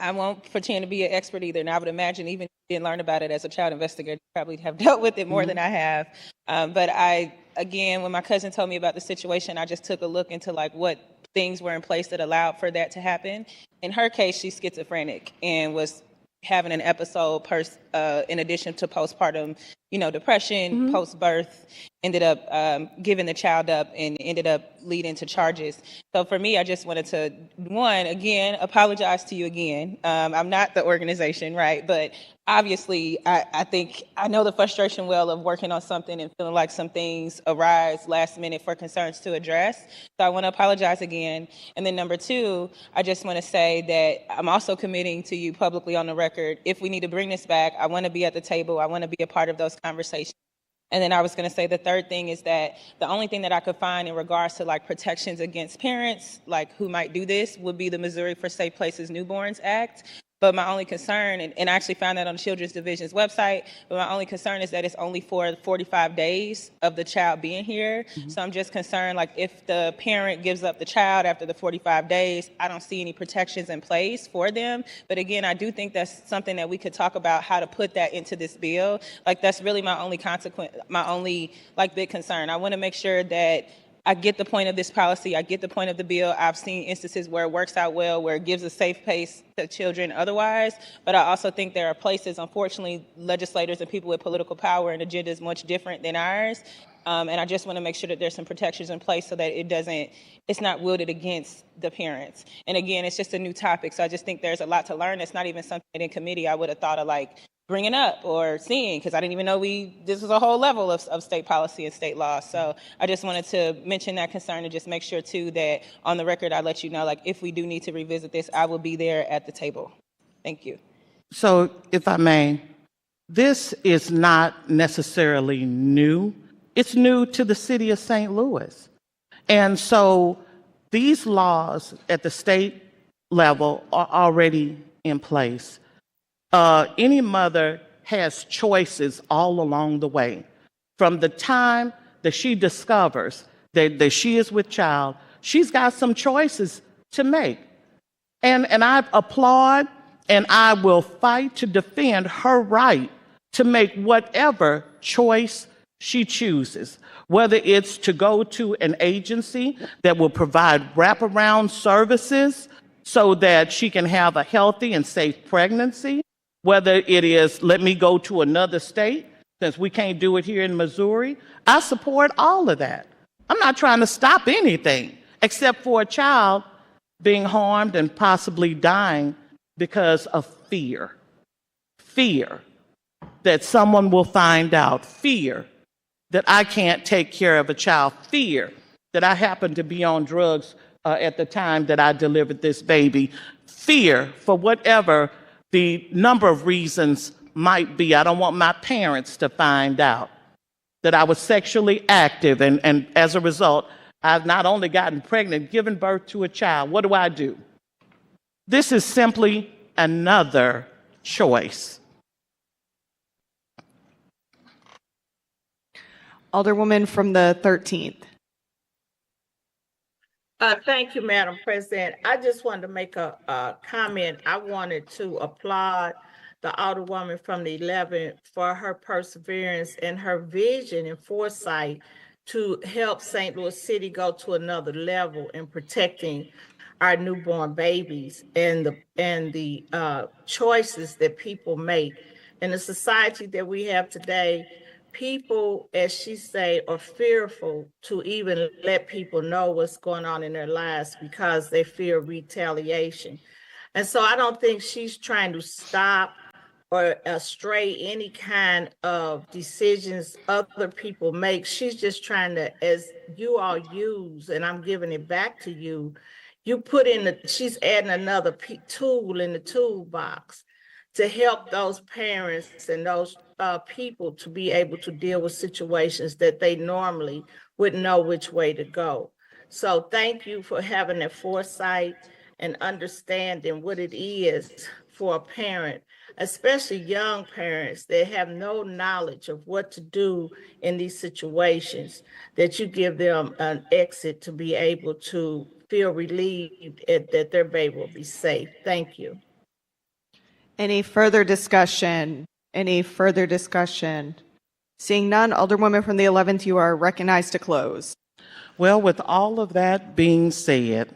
I won't pretend to be an expert either, and I would imagine even if you didn't learn about it as a child investigator, you probably have dealt with it more than I have. But again, when my cousin told me about the situation, I just took a look into what things were in place that allowed for that to happen. In her case, she's schizophrenic and was having an episode in addition to postpartum, depression, post-birth, ended up giving the child up and ended up leading to charges. So for me, I just wanted to, again, apologize to you again. I'm not the organization, right? But obviously, I think I know the frustration well of working on something and feeling like some things arise last minute for concerns to address. So I want to apologize again. And then number two, I just want to say that I'm also committing to you publicly on the record, if we need to bring this back, I want to be at the table. I want to be a part of those conversations. And then I was going to say the third thing is that the only thing that I could find in regards to protections against parents, who might do this, would be the Missouri for Safe Places Newborns Act. But my only concern, and I actually found that on the Children's Division's website, but my only concern is that it's only for 45 days of the child being here. Mm-hmm. So I'm just concerned, if the parent gives up the child after the 45 days, I don't see any protections in place for them. But again, I do think that's something that we could talk about, how to put that into this bill. That's really my only big concern. I want to make sure that I get the point of this policy. I get the point of the bill. I've seen instances where it works out well, where it gives a safe place to children otherwise. But I also think there are places, unfortunately, legislators and people with political power and agendas much different than ours. And I just want to make sure that there's some protections in place so that it's not wielded against the parents. And again, it's just a new topic. So I just think there's a lot to learn. It's not even something that in committee I would have thought of bringing up or seeing, because I didn't even know this was a whole level of state policy and state law. So I just wanted to mention that concern and just make sure too that on the record I let you know, if we do need to revisit this, I will be there at the table. Thank you. So if I may, this is not necessarily new. It's new to the city of St. Louis. And so these laws at the state level are already in place. Any mother has choices all along the way. From the time that she discovers that she is with child, she's got some choices to make. And I applaud and I will fight to defend her right to make whatever choice she chooses, whether it's to go to an agency that will provide wraparound services so that she can have a healthy and safe pregnancy, whether it is, let me go to another state, since we can't do it here in Missouri. I support all of that. I'm not trying to stop anything, except for a child being harmed and possibly dying because of fear. Fear that someone will find out. Fear that I can't take care of a child. Fear that I happen to be on drugs at the time that I delivered this baby. Fear for whatever the number of reasons might be. I don't want my parents to find out. that I was sexually active, and as a result, I've not only gotten pregnant, given birth to a child. What do? This is simply another choice. Alderwoman from the 13th. Thank you, Madam President. I just wanted to make a comment. I wanted to applaud the Alderwoman from the 11th for her perseverance and her vision and foresight to help St. Louis City go to another level in protecting our newborn babies and the choices that people make. In the society that we have today, people, as she say, are fearful to even let people know what's going on in their lives because they fear retaliation. And so I don't think she's trying to stop or stray any kind of decisions other people make. She's just trying to, as you all use, and I'm giving it back to you, you put in she's adding another tool in the toolbox to help those parents and those people to be able to deal with situations that they normally wouldn't know which way to go. So thank you for having that foresight and understanding what it is for a parent, especially young parents that have no knowledge of what to do in these situations, that you give them an exit to be able to feel relieved that their baby will be safe. Thank you. Any further discussion? Any further discussion? Seeing none, Alderwoman from the 11th, you are recognized to close. Well, with all of that being said,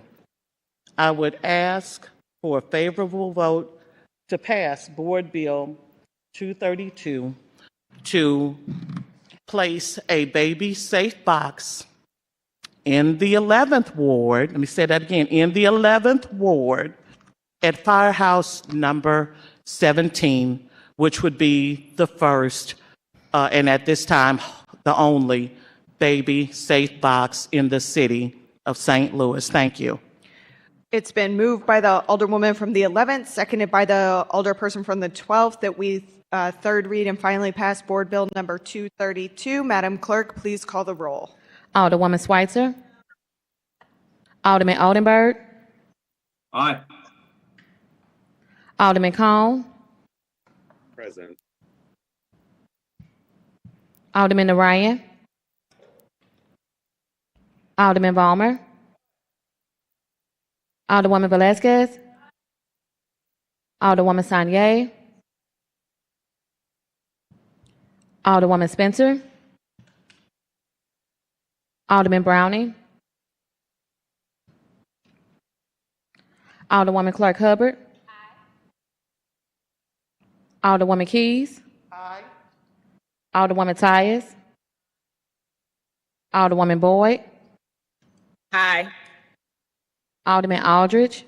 I would ask for a favorable vote to pass Board Bill 232 to place a baby safe box in the 11th ward. Let me say that again, in the 11th ward at Firehouse number 17, which would be the first and at this time the only baby safe box in the city of St. Louis. Thank you. It's been moved by the Alderwoman from the 11th, seconded by the Alderperson from the 12th, that we third read and finally pass Board Bill number 232. Madam Clerk, please call the roll. Alderwoman Schweitzer. Alderman Oldenburg. Aye. Alderman Cone. Present. Alderman Narayan. Alderman Balmer. Alderwoman Velazquez. Alderwoman Sine. Alderwoman Spencer. Alderman Browning. Alderwoman Clark Hubbard. Alderwoman Keys. Aye. Alderwoman Tyus. Alderwoman Boyd. Aye. Alderman Aldridge.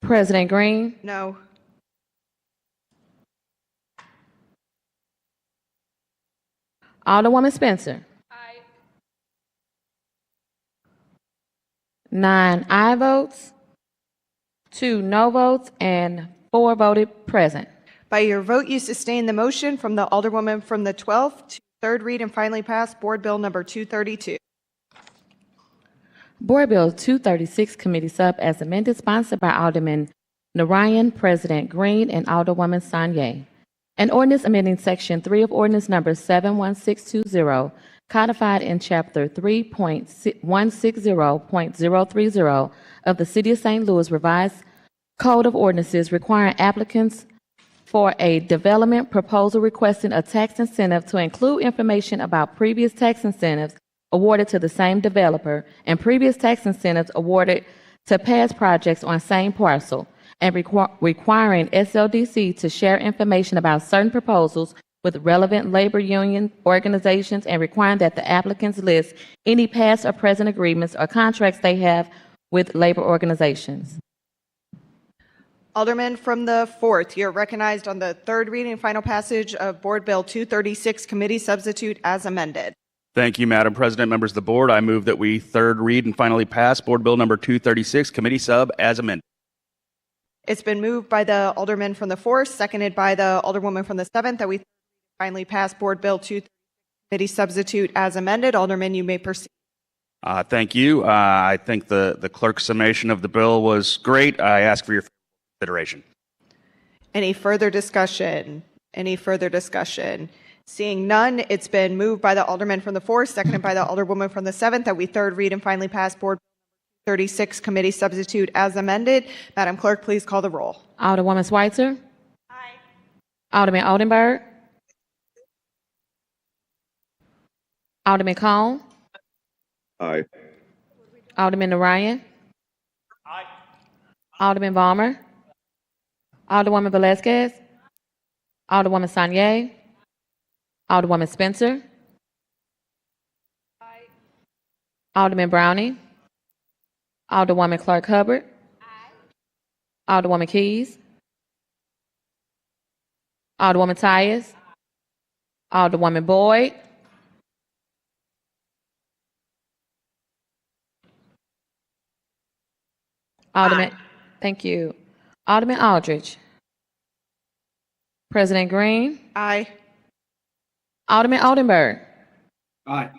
President Green. No. Alderwoman Spencer. Aye. 9 aye votes, 2 no votes, and 4 voted present. By your vote, you sustain the motion from the Alderwoman from the 12th to third read and finally pass Board Bill number 232. Board Bill 236, Committee Sub as amended, sponsored by Alderman Narayan, President Green, and Alderwoman Sanye. An ordinance amending Section 3 of Ordinance Number 71620, codified in Chapter 3.160.030 of the City of St. Louis Revised Code of Ordinances, requiring applicants for a development proposal requesting a tax incentive to include information about previous tax incentives awarded to the same developer and previous tax incentives awarded to past projects on same parcel, and requiring SLDC to share information about certain proposals with relevant labor union organizations, and requiring that the applicants list any past or present agreements or contracts they have with labor organizations. Alderman from the 4th, you're recognized on the third reading and final passage of Board Bill 236, Committee Substitute as amended. Thank you, Madam President, members of the board. I move that we third read and finally pass Board Bill number 236, Committee Sub as amended. It's been moved by the Alderman from the 4th, seconded by the Alderwoman from the 7th, that we finally pass Board Bill 236 committee substitute as amended. Alderman, you may proceed. Thank you. I think the clerk's summation of the bill was great. I ask for your consideration. Any further discussion? Any further discussion? Seeing none, it's been moved by the Alderman from the 4th, seconded by the Alderwoman from the 7th, that we third read and finally pass Board Bill 36 committee substitute as amended. Madam Clerk, please call the roll. Alderwoman Schweitzer. Aye. Alderman Oldenburg. Alderman Cone. Aye. Alderman Narayan. Aye. Alderman Balmer. Alderwoman Velazquez. Alderwoman Sine. Alderwoman Spencer. Aye. Alderman Browning. Alderwoman Clark Hubbard. Aye. Alderwoman Keys. Alderwoman Tyus. Alderwoman Boyd. Alderman, thank you. Alderman Aldridge. President Green. Aye. Alderman Oldenburg. Aye.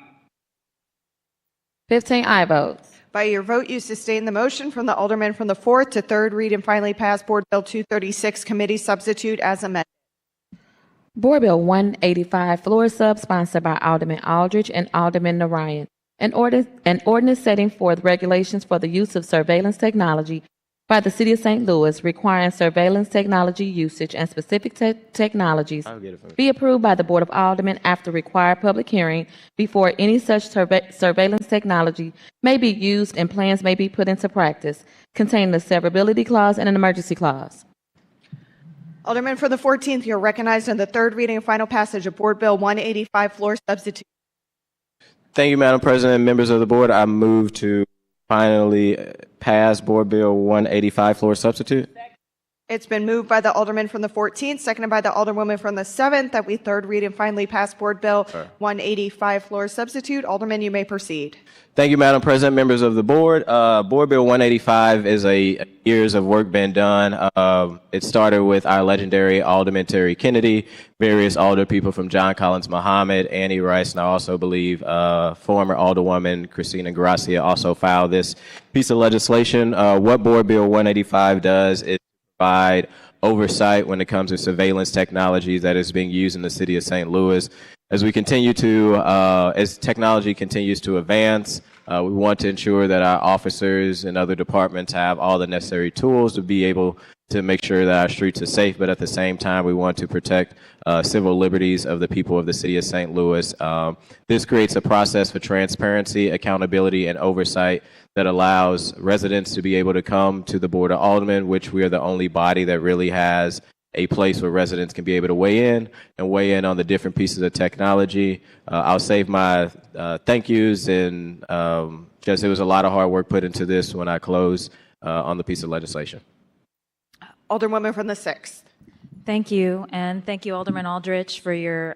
15 aye votes. By your vote, you sustain the motion from the Alderman from the 4th to third read and finally pass Board Bill 236 committee substitute as amended. Board Bill 185, floor sub, sponsored by Alderman Aldridge and Alderman Narayan. An ordinance setting forth regulations for the use of surveillance technology by the City of St. Louis, requiring surveillance technology usage and specific technologies be approved by the Board of Aldermen after required public hearing before any such surveillance technology may be used and plans may be put into practice, containing a severability clause and an emergency clause. Alderman for the 14th, you're recognized in the third reading and final passage of Board Bill 185, floor substitute. Thank you, Madam President. Members of the board, I move to finally pass Board Bill 185, floor substitute. It's been moved by the Alderman from the 14th, seconded by the Alderwoman from the 7th, that we third read and finally pass Board Bill 185, floor substitute. Alderman, you may proceed. Thank you, Madam President, members of the board. Board Bill 185 is a years of work been done. It started with our legendary Alderman Terry Kennedy, various alder people from John Collins Muhammad, Annie Rice, and I also believe former Alderwoman Christina Gracia also filed this piece of legislation. What Board Bill 185 does is provide oversight when it comes to surveillance technologies that is being used in the city of St. Louis. As we continue to, as technology continues to advance, we want to ensure that our officers and other departments have all the necessary tools to be able to make sure that our streets are safe, but at the same time, we want to protect civil liberties of the people of the city of St. Louis. This creates a process for transparency, accountability, and oversight that allows residents to be able to come to the Board of Aldermen, which we are the only body that really has a place where residents can be able to weigh in on the different pieces of technology. I'll save my thank yous, and just it was a lot of hard work put into this when I close on the piece of legislation. Alderwoman from the 6th. Thank you, and thank you, Alderman Aldrich, for your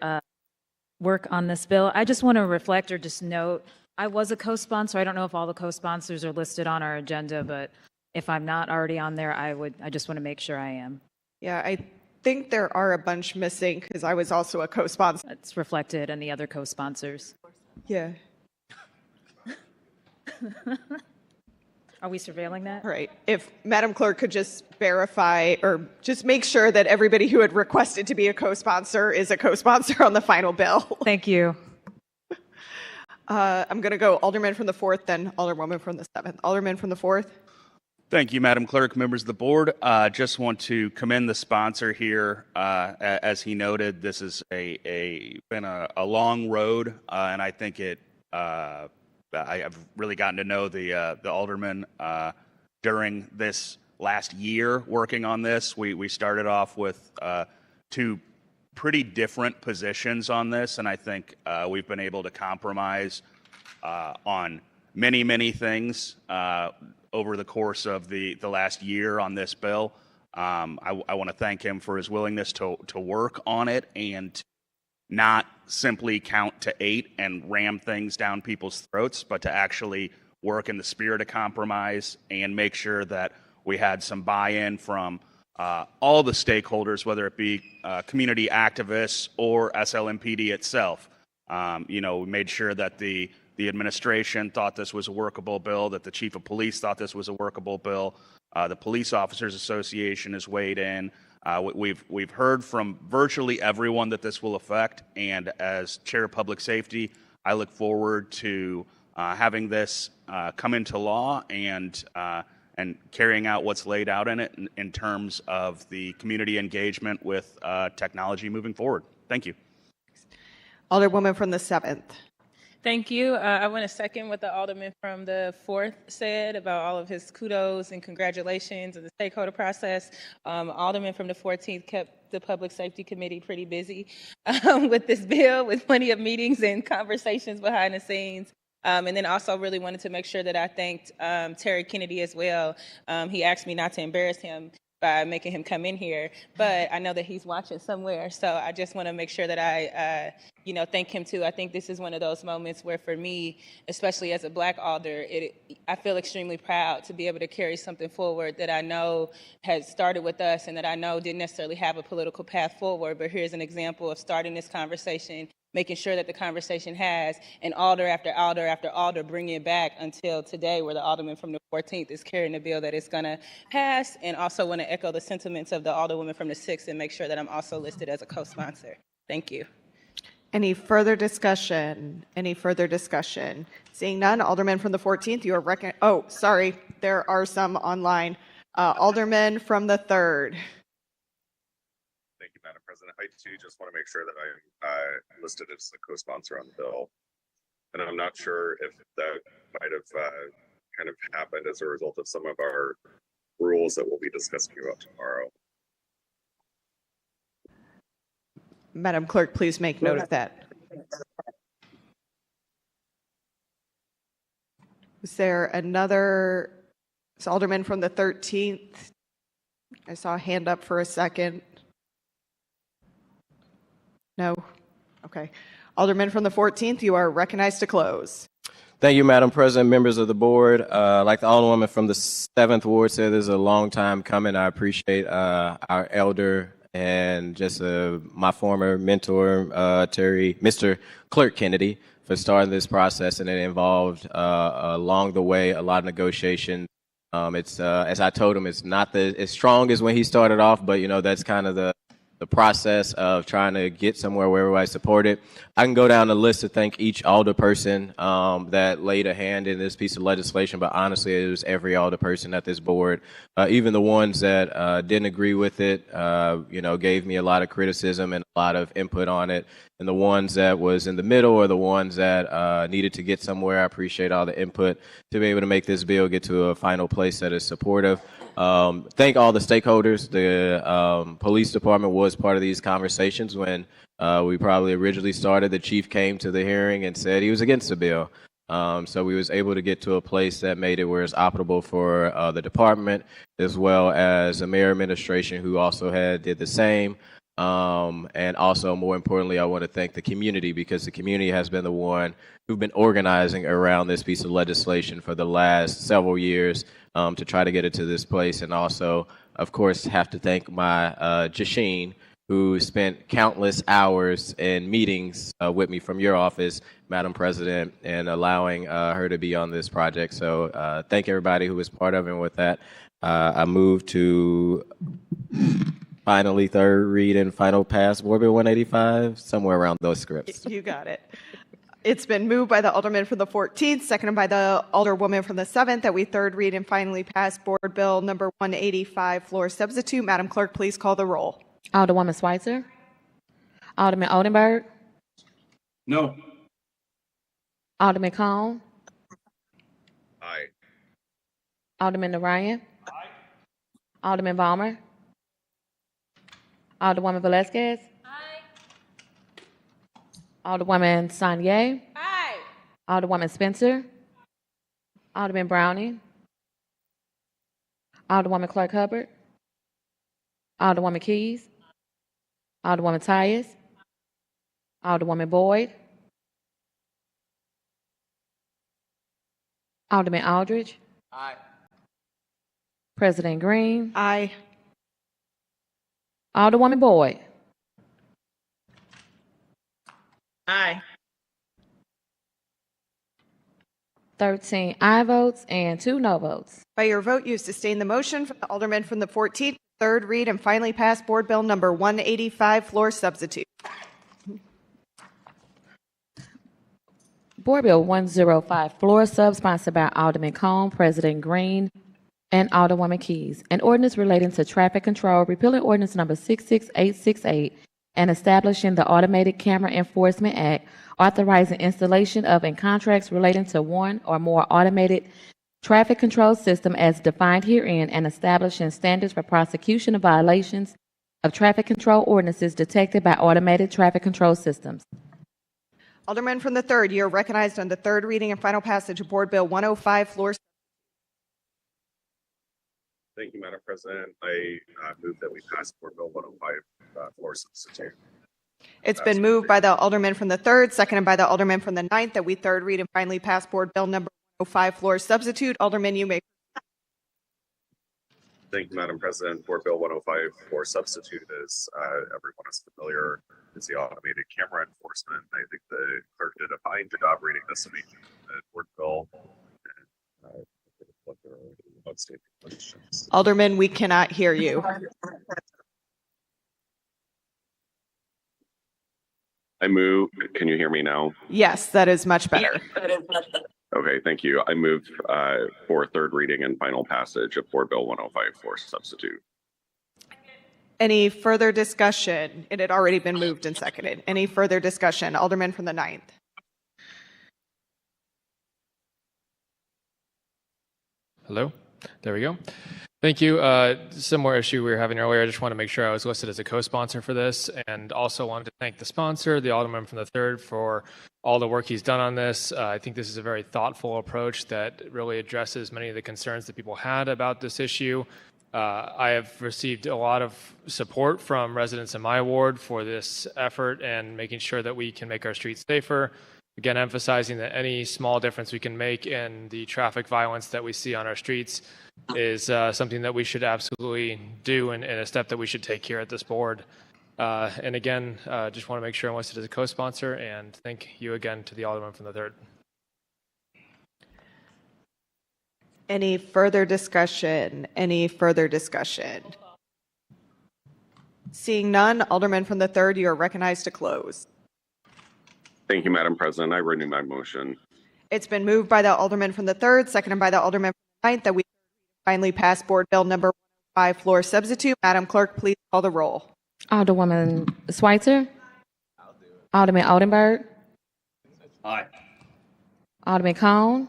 work on this bill. I just want to reflect or just note, I was a co-sponsor. I don't know if all the co-sponsors are listed on our agenda, but if I'm not already on there, I just want to make sure I am. Yeah, I think there are a bunch missing because I was also a co-sponsor. It's reflected in the other co-sponsors. Yeah. Are we surveilling that? Right. If Madam Clerk could just verify or just make sure that everybody who had requested to be a co-sponsor is a co-sponsor on the final bill. Thank you. I'm going to go Alderman from the 4th, then Alderwoman from the 7th. Alderman from the 4th. Thank you, Madam Clerk, members of the board. Just want to commend the sponsor here. As he noted, this is been a long road, and I think I've really gotten to know the aldermen during this last year working on this. We started off with two pretty different positions on this, and I think we've been able to compromise on many things over the course of the last year on this bill. I want to thank him for his willingness to work on it and not simply count to 8 and ram things down people's throats, but to actually work in the spirit of compromise and make sure that we had some buy-in from all the stakeholders, whether it be community activists or SLMPD itself. We made sure that the administration thought this was a workable bill, that the chief of police thought this was a workable bill. The Police Officers Association has weighed in. We've heard from virtually everyone that this will affect, and as Chair of Public Safety, I look forward to having this come into law and carrying out what's laid out in it in terms of the community engagement with technology moving forward. Thank you. Alderwoman from the 7th. Thank you. I want to second what the alderman from the 4th said about all of his kudos and congratulations and the stakeholder process. Alderman from the 14th kept the Public Safety Committee pretty busy with this bill, with plenty of meetings and conversations behind the scenes. And then also really wanted to make sure that I thanked Terry Kennedy as well. He asked me not to embarrass him by making him come in here, but I know that he's watching somewhere, so I just want to make sure that I thank him too. I think this is one of those moments where for me, especially as a Black alder, I feel extremely proud to be able to carry something forward that I know has started with us and that I know didn't necessarily have a political path forward, but here's an example of starting this conversation, making sure that the conversation has an alder after alder after alder, bringing it back until today where the alderman from the 14th is carrying a bill that is going to pass, and also want to echo the sentiments of the alderwoman from the 6th and make sure that I'm also listed as a co-sponsor. Thank you. Any further discussion? Any further discussion? Seeing none, Alderman from the 14th, you are oh, sorry, there are some online. Alderman from the 3rd. Thank you, Madam President. I too just want to make sure that I'm listed as the co-sponsor on the bill. And I'm not sure if that might have kind of happened as a result of some of our rules that we'll be discussing about tomorrow. Madam Clerk, please make note of that. Is there another Alderman from the 13th? I saw a hand up for a second. No? Okay. Alderman from the 14th, you are recognized to close. Thank you, Madam President, members of the board. Like the Alderwoman from the 7th Ward said, this is a long time coming. I appreciate our elder and just my former mentor, Mr. Clerk Kennedy, for starting this process, and it involved along the way a lot of negotiation. It's as I told him, it's not as strong as when he started off, but that's kind of the process of trying to get somewhere where everybody supported. I can go down the list to thank each alderperson that laid a hand in this piece of legislation, but honestly, it was every alderperson at this board, even the ones that didn't agree with it, gave me a lot of criticism and a lot of input on it. And the ones that was in the middle or the ones that needed to get somewhere, I appreciate all the input to be able to make this bill get to a final place that is supportive. Thank all the stakeholders. The police department was part of these conversations when we probably originally started. The chief came to the hearing and said he was against the bill. So we was able to get to a place that made it where it's operable for the department, as well as the mayor administration, who also did the same. And also, more importantly, I want to thank the community, because the community has been the one who've been organizing around this piece of legislation for the last several years to try to get it to this place. And also, of course, have to thank my Jasheen, who spent countless hours in meetings with me from your office, Madam President, and allowing her to be on this project. So thank everybody who was part of it. And with that, I move to finally third read and final pass Board Bill 185, somewhere around those scripts. You got it. It's been moved by the Alderman from the 14th, seconded by the Alderwoman from the 7th, that we third read and finally pass Board Bill number 185, floor substitute. Madam Clerk, please call the roll. Alderwoman Schweitzer. Alderman Oldenburg. No. Alderman Cone. Aye. Alderman Narayan. Aye. Alderman Balmer. Alderwoman Velazquez. Aye. Alderwoman Sine. Aye. Alderwoman Spencer. Alderman Browning. Alderwoman Clark Hubbard. Alderwoman Keys. Alderwoman Tyus. Alderwoman Boyd. Alderman Aldridge. Aye. President Green, Aye. Alderwoman Boyd, Aye. 13 aye votes and 2 no votes. By your vote, you sustain the motion from the Alderman from the 14th, third read and finally pass Board Bill number 185, floor substitute. Board Bill 105, floor sub, sponsored by Alderman Cone, President Green, and Alderwoman Keys. An ordinance relating to traffic control, repealing ordinance number 66868, and establishing the Automated Camera Enforcement Act, authorizing installation of and contracts relating to one or more automated traffic control system as defined herein, and establishing standards for prosecution of violations of traffic control ordinances detected by automated traffic control systems. Alderman from the 3rd, you are recognized on the third reading and final passage of Board Bill 105, floor. Thank you, Madam President. I move that we pass Board Bill 105, floor substitute. It's been moved by the Alderman from the 3rd, seconded by the Alderman from the 9th, that we third read and finally pass Board Bill number 105, floor substitute. Alderman, you may. Thank you, Madam President. Board Bill 105, floor substitute, as everyone is familiar, is the automated camera enforcement. I think the clerk did a fine job reading this amazing Board Bill. Outstanding questions. Alderman, we cannot hear you. I move. Can you hear me now? Yes, that is much better. Okay, thank you. I move for third reading and final passage of Board Bill 105, floor substitute. Any further discussion? It had already been moved and seconded. Any further discussion? Alderman from the 9th. Hello? There we go. Thank you. Similar issue we were having earlier. I just want to make sure I was listed as a co-sponsor for this, and also wanted to thank the sponsor, the Alderman from the 3rd, for all the work he's done on this. I think this is a very thoughtful approach that really addresses many of the concerns that people had about this issue. I have received a lot of support from residents in my ward for this effort and making sure that we can make our streets safer. Again, emphasizing that any small difference we can make in the traffic violence that we see on our streets is something that we should absolutely do, and a step that we should take here at this board. And again, just want to make sure I'm listed as a co-sponsor, and thank you again to the Alderman from the 3rd. Any further discussion? Any further discussion? Seeing none, Alderman from the 3rd, you are recognized to close. Thank you, Madam President. I renew my motion. It's been moved by the Alderman from the 3rd, seconded by the Alderman from the 9th, that we finally pass Board Bill number 105, floor substitute. Madam Clerk, please call the roll. Alderwoman Schweitzer. Alderman Oldenburg. Aye. Alderman Cone.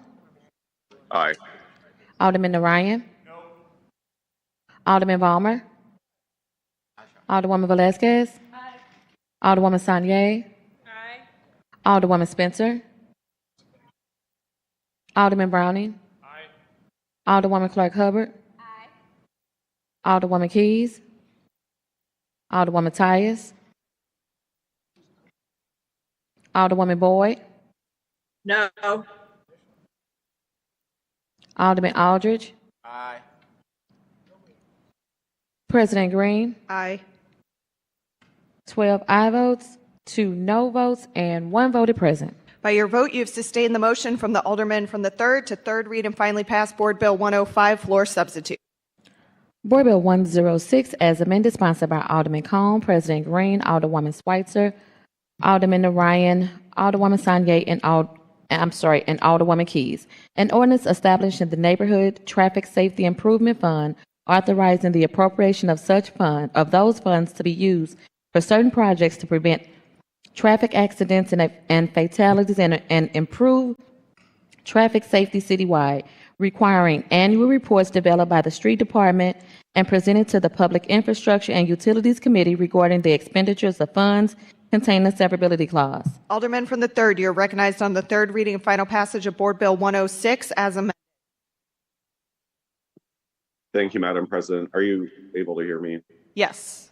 Aye. Alderman Narayan. No. Alderman Balmer. Alderwoman Velazquez. Aye. Alderwoman Sine. Aye. Alderwoman Spencer. Alderman Browning. Aye. Alderwoman Clark Hubbard. Aye. Alderwoman Keys. Alderwoman Tyus. Alderwoman Boyd. No. Alderman Aldridge. Aye. President Green. Aye. 12 aye votes, 2 no votes, and 1 voted present. By your vote, you've sustained the motion from the Alderman from the 3rd to third read and finally pass Board Bill 105, floor substitute. Board Bill 106, as amended, sponsored by Alderman Cone, President Green, Alderwoman Schweitzer, Alderman Narayan, Alderwoman Sanye, and Alderwoman Keys. An ordinance establishing the Neighborhood Traffic Safety Improvement Fund, authorizing the appropriation of those funds to be used for certain projects to prevent traffic accidents and fatalities and improve traffic safety citywide, requiring annual reports developed by the Street Department and presented to the Public Infrastructure and Utilities Committee regarding the expenditures of funds contained in the severability clause. Alderman from the 3rd, you're recognized on the third reading and final passage of Board Bill 106 as amended. Thank you, Madam President. Are you able to hear me? Yes.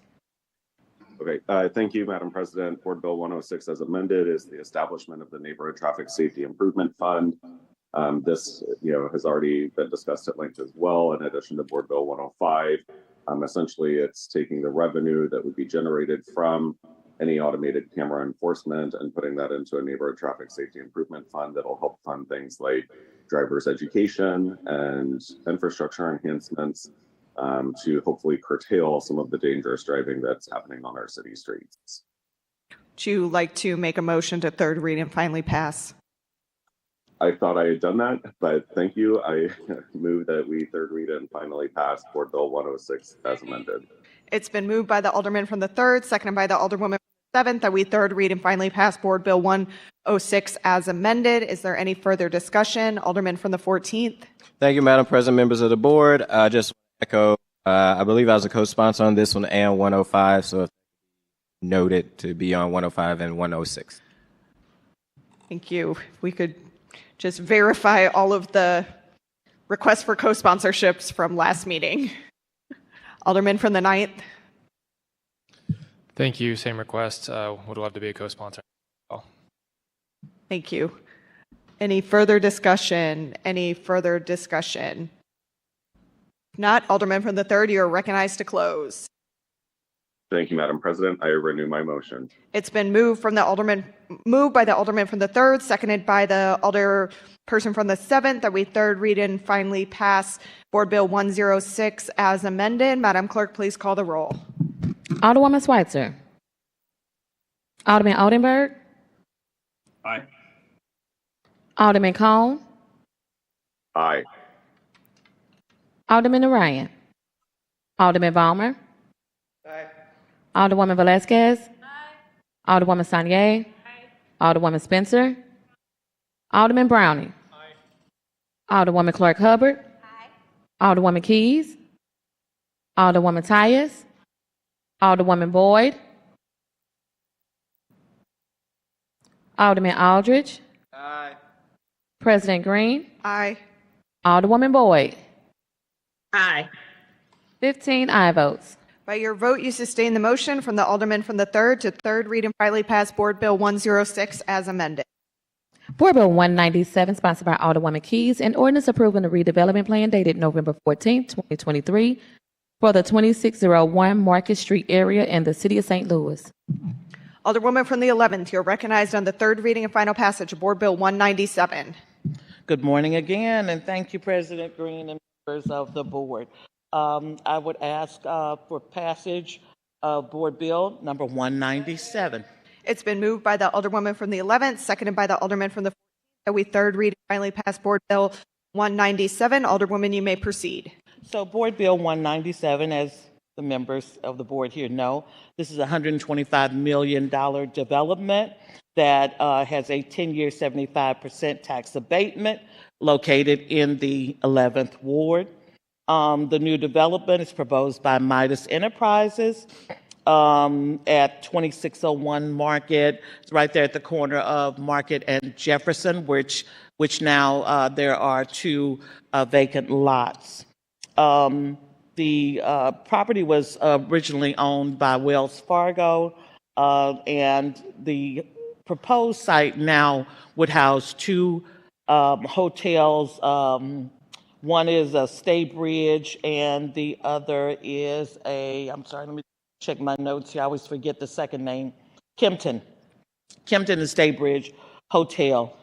Okay. Thank you, Madam President. Board Bill 106 as amended is the establishment of the Neighborhood Traffic Safety Improvement Fund. This, has already been discussed at length as well. In addition to Board Bill 105, essentially it's taking the revenue that would be generated from any automated camera enforcement and putting that into a neighborhood traffic safety improvement fund that'll help fund things like driver's education and infrastructure enhancements to hopefully curtail some of the dangerous driving that's happening on our city streets. Would you like to make a motion to third read and finally pass? I thought I had done that, but thank you. I move that we third read and finally pass Board Bill 106 as amended. It's been moved by the Alderman from the 3rd, seconded by the Alderwoman from the 7th, that we third read and finally pass Board Bill 106 as amended. Is there any further discussion? Alderman from the 14th. Thank you, Madam President, members of the board. Just echo, I believe I was a co-sponsor on this one and 105, so noted to be on 105 and 106. Thank you. If we could just verify all of the requests for co-sponsorships from last meeting. Alderman from the 9th. Thank you. Same request. Would love to be a co-sponsor. Thank you. Any further discussion? Any further discussion? If not, Alderman from the 3rd, you are recognized to close. Thank you, Madam President. I renew my motion. It's been moved by the Alderman from the 3rd, seconded by the Alderperson from the 7th, that we third read and finally pass Board Bill 106 as amended. Madam Clerk, please call the roll. Alderwoman Schweitzer. Alderman Oldenburg. Aye. Alderman Cone. Aye. Alderman Orion. Alderman Balmer. Aye. Alderwoman Velazquez. Aye. Alderwoman Sine. Aye. Alderwoman Spencer. Alderman Browning. Aye. Alderwoman Clark Hubbard. Aye. Alderwoman Keys. Alderwoman Tyus. Alderwoman Boyd. Alderman Aldridge. Aye. President Green. Aye. Alderwoman Boyd. Aye. 15 aye votes. By your vote, you sustain the motion from the Alderman from the 3rd to third read and finally pass Board Bill 106 as amended. Board Bill 197, sponsored by Alderwoman Keys, an ordinance approving the redevelopment plan dated November 14, 2023, for the 2601 Market Street area in the city of St. Louis. Alderwoman from the 11th, you're recognized on the third reading and final passage of Board Bill 197. Good morning again, and thank you, President Green and members of the board. I would ask for passage of Board Bill number 197. It's been moved by the Alderwoman from the 11th, seconded by the Alderman from the 14th, that we third read and finally pass Board Bill 197. Alderwoman, you may proceed. So Board Bill 197, as the members of the board here know, this is a $125 million development that has a 10-year 75% tax abatement located in the 11th Ward. The new development is proposed by Midas Enterprises at 2601 Market. It's right there at the corner of Market and Jefferson, which now there are two vacant lots. The property was originally owned by Wells Fargo, and the proposed site now would house two hotels. One is a Staybridge, and the other is I'm sorry, let me check my notes here. I always forget the second name. Kempton and Staybridge Hotel.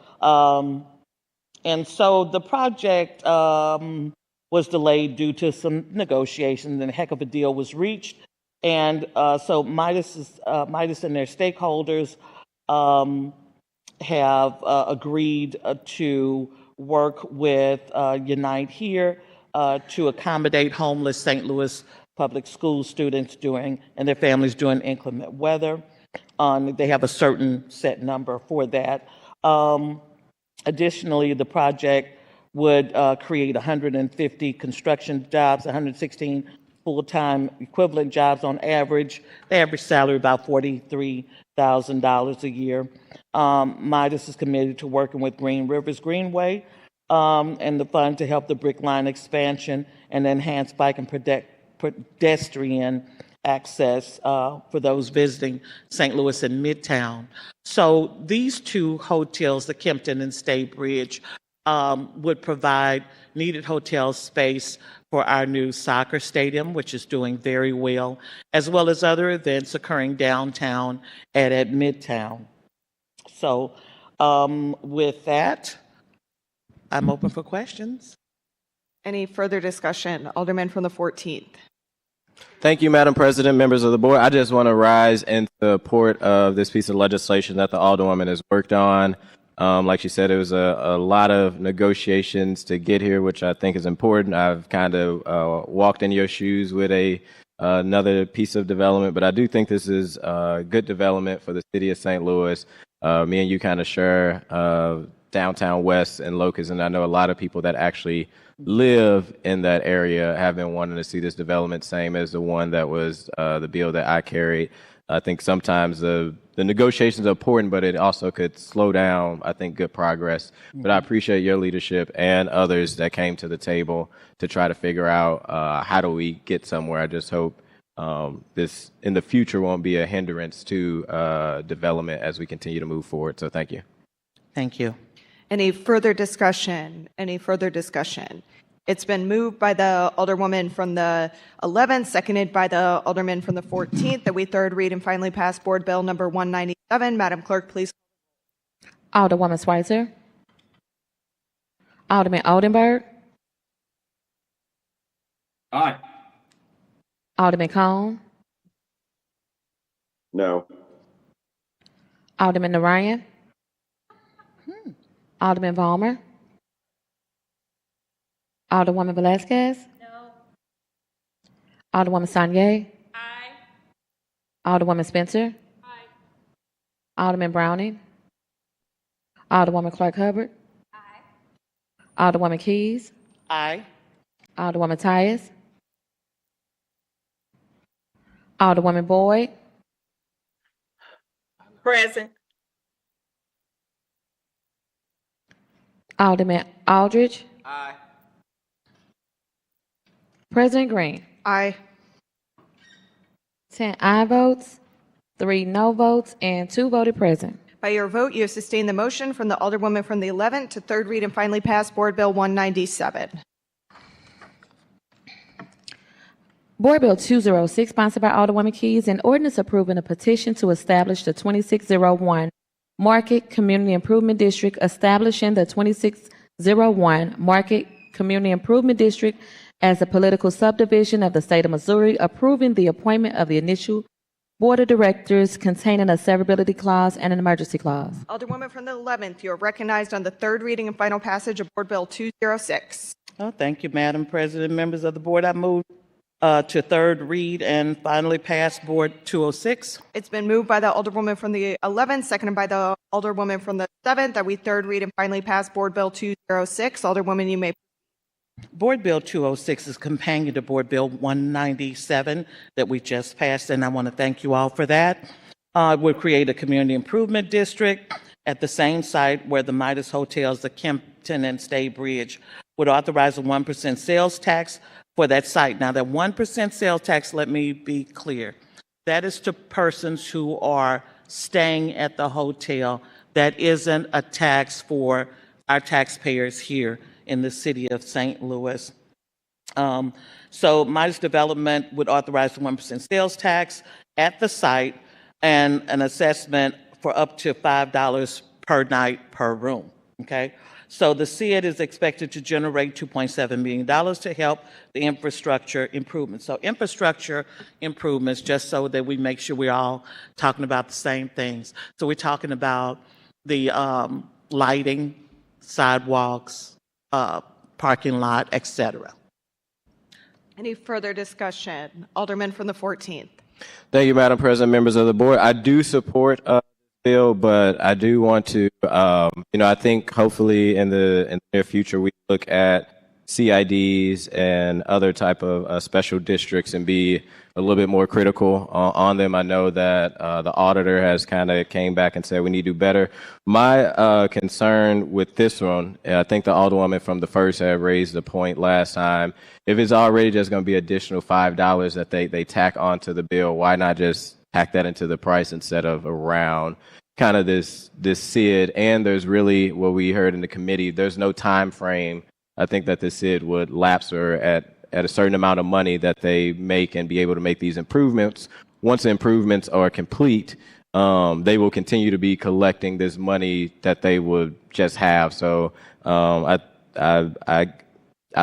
And so the project was delayed due to some negotiations, and a heck of a deal was reached. And so Midas and their stakeholders have agreed to work with Unite Here to accommodate homeless St. Louis public school students and their families during inclement weather. They have a certain set number for that. Additionally, the project would create 150 construction jobs, 116 full-time equivalent jobs on average. The average salary about $43,000 a year. Midas is committed to working with Green Rivers Greenway and the fund to help the Brick Line expansion and enhance bike and pedestrian access for those visiting St. Louis and Midtown. So these two hotels, the Kempton and Staybridge, would provide needed hotel space for our new soccer stadium, which is doing very well, as well as other events occurring downtown and at Midtown. So with that, I'm open for questions. Any further discussion? Alderman from the 14th. Thank you, Madam President, members of the board. I just want to rise in support of this piece of legislation that the Alderwoman has worked on. Like she said, it was a lot of negotiations to get here, which I think is important. I've kind of walked in your shoes with another piece of development, but I do think this is good development for the city of St. Louis. Me and you kind of share downtown West and Locust, and I know a lot of people that actually live in that area have been wanting to see this development, same as the one that was the bill that I carried. I think sometimes the negotiations are important, but it also could slow down, I think, good progress. But I appreciate your leadership and others that came to the table to try to figure out how do we get somewhere. I just hope this in the future won't be a hindrance to development as we continue to move forward. So thank you. Thank you. Any further discussion? Any further discussion? It's been moved by the Alderwoman from the 11th, seconded by the Alderman from the 14th, that we third read and finally pass Board Bill number 197. Madam Clerk, please. Alderwoman Schweitzer. Alderman Oldenburg. Aye. Alderman Cone. No. Alderman Narayan. Alderman Balmer. Alderwoman Velazquez. No. Alderwoman Sine. Aye. Alderwoman Spencer. Aye. Alderman Browning. Alderwoman Clark Hubbard. Aye. Alderwoman Keys. Aye. Alderwoman Tyus. Alderwoman Boyd. Present. Alderman Aldridge. Aye. President Green. Aye. 10 aye votes, 3 no votes, and 2 voted present. By your vote, you have sustained the motion from the Alderwoman from the 11th to third read and finally pass Board Bill 197. Board Bill 206, sponsored by Alderwoman Keys, an ordinance approving a petition to establish the 2601 Market Community Improvement District, establishing the 2601 Market Community Improvement District as a political subdivision of the state of Missouri, approving the appointment of the initial board of directors containing a severability clause and an emergency clause. Alderwoman from the 11th, you are recognized on the third reading and final passage of Board Bill 206. Oh, thank you, Madam President. Members of the board, I move to third read and finally pass Board 206. It's been moved by the Alderwoman from the 11th, seconded by the Alderwoman from the 7th, that we third read and finally pass Board Bill 206. Alderwoman, you may. Board Bill 206 is companion to Board Bill 197 that we just passed, and I want to thank you all for that. It would create a community improvement district at the same site where the Midas Hotels, the Kempton and Stay Bridge, would authorize a 1% sales tax for that site. Now, that 1% sales tax, let me be clear, that is to persons who are staying at the hotel. That isn't a tax for our taxpayers here in the city of St. Louis. So Midas Development would authorize the 1% sales tax at the site and an assessment for up to $5 per night per room, okay? So the CID is expected to generate $2.7 million to help the infrastructure improvements. So infrastructure improvements, just so that we make sure we're all talking about the same things. So we're talking about the lighting, sidewalks, parking lot, etc. Any further discussion? Alderman from the 14th. Thank you, Madam President, members of the board. I do support bill, but I do want to, I think hopefully in the near future we look at CIDs and other type of special districts and be a little bit more critical on them. I know that the auditor has kind of came back and said we need to do better. My concern with this one, I think the Alderwoman from the first had raised the point last time, if it's already just going to be additional $5 that they tack onto the bill, why not just tack that into the price instead of around? kind of this SID, and there's really what we heard in the committee. There's no time frame. I think that the SID would lapse or at a certain amount of money that they make and be able to make these improvements. Once the improvements are complete, they will continue to be collecting this money that they would just have. So I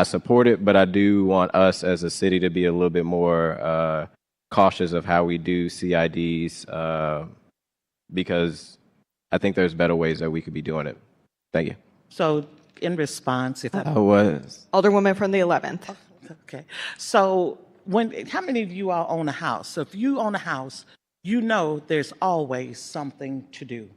support it, but I do want us as a city to be a little bit more cautious of how we do CIDs because I think there's better ways that we could be doing it. Thank you. So in response, if I was. Alderwoman from the 11th. Okay. So how many of you all own a house? So if you own a house, you know there's always something to do.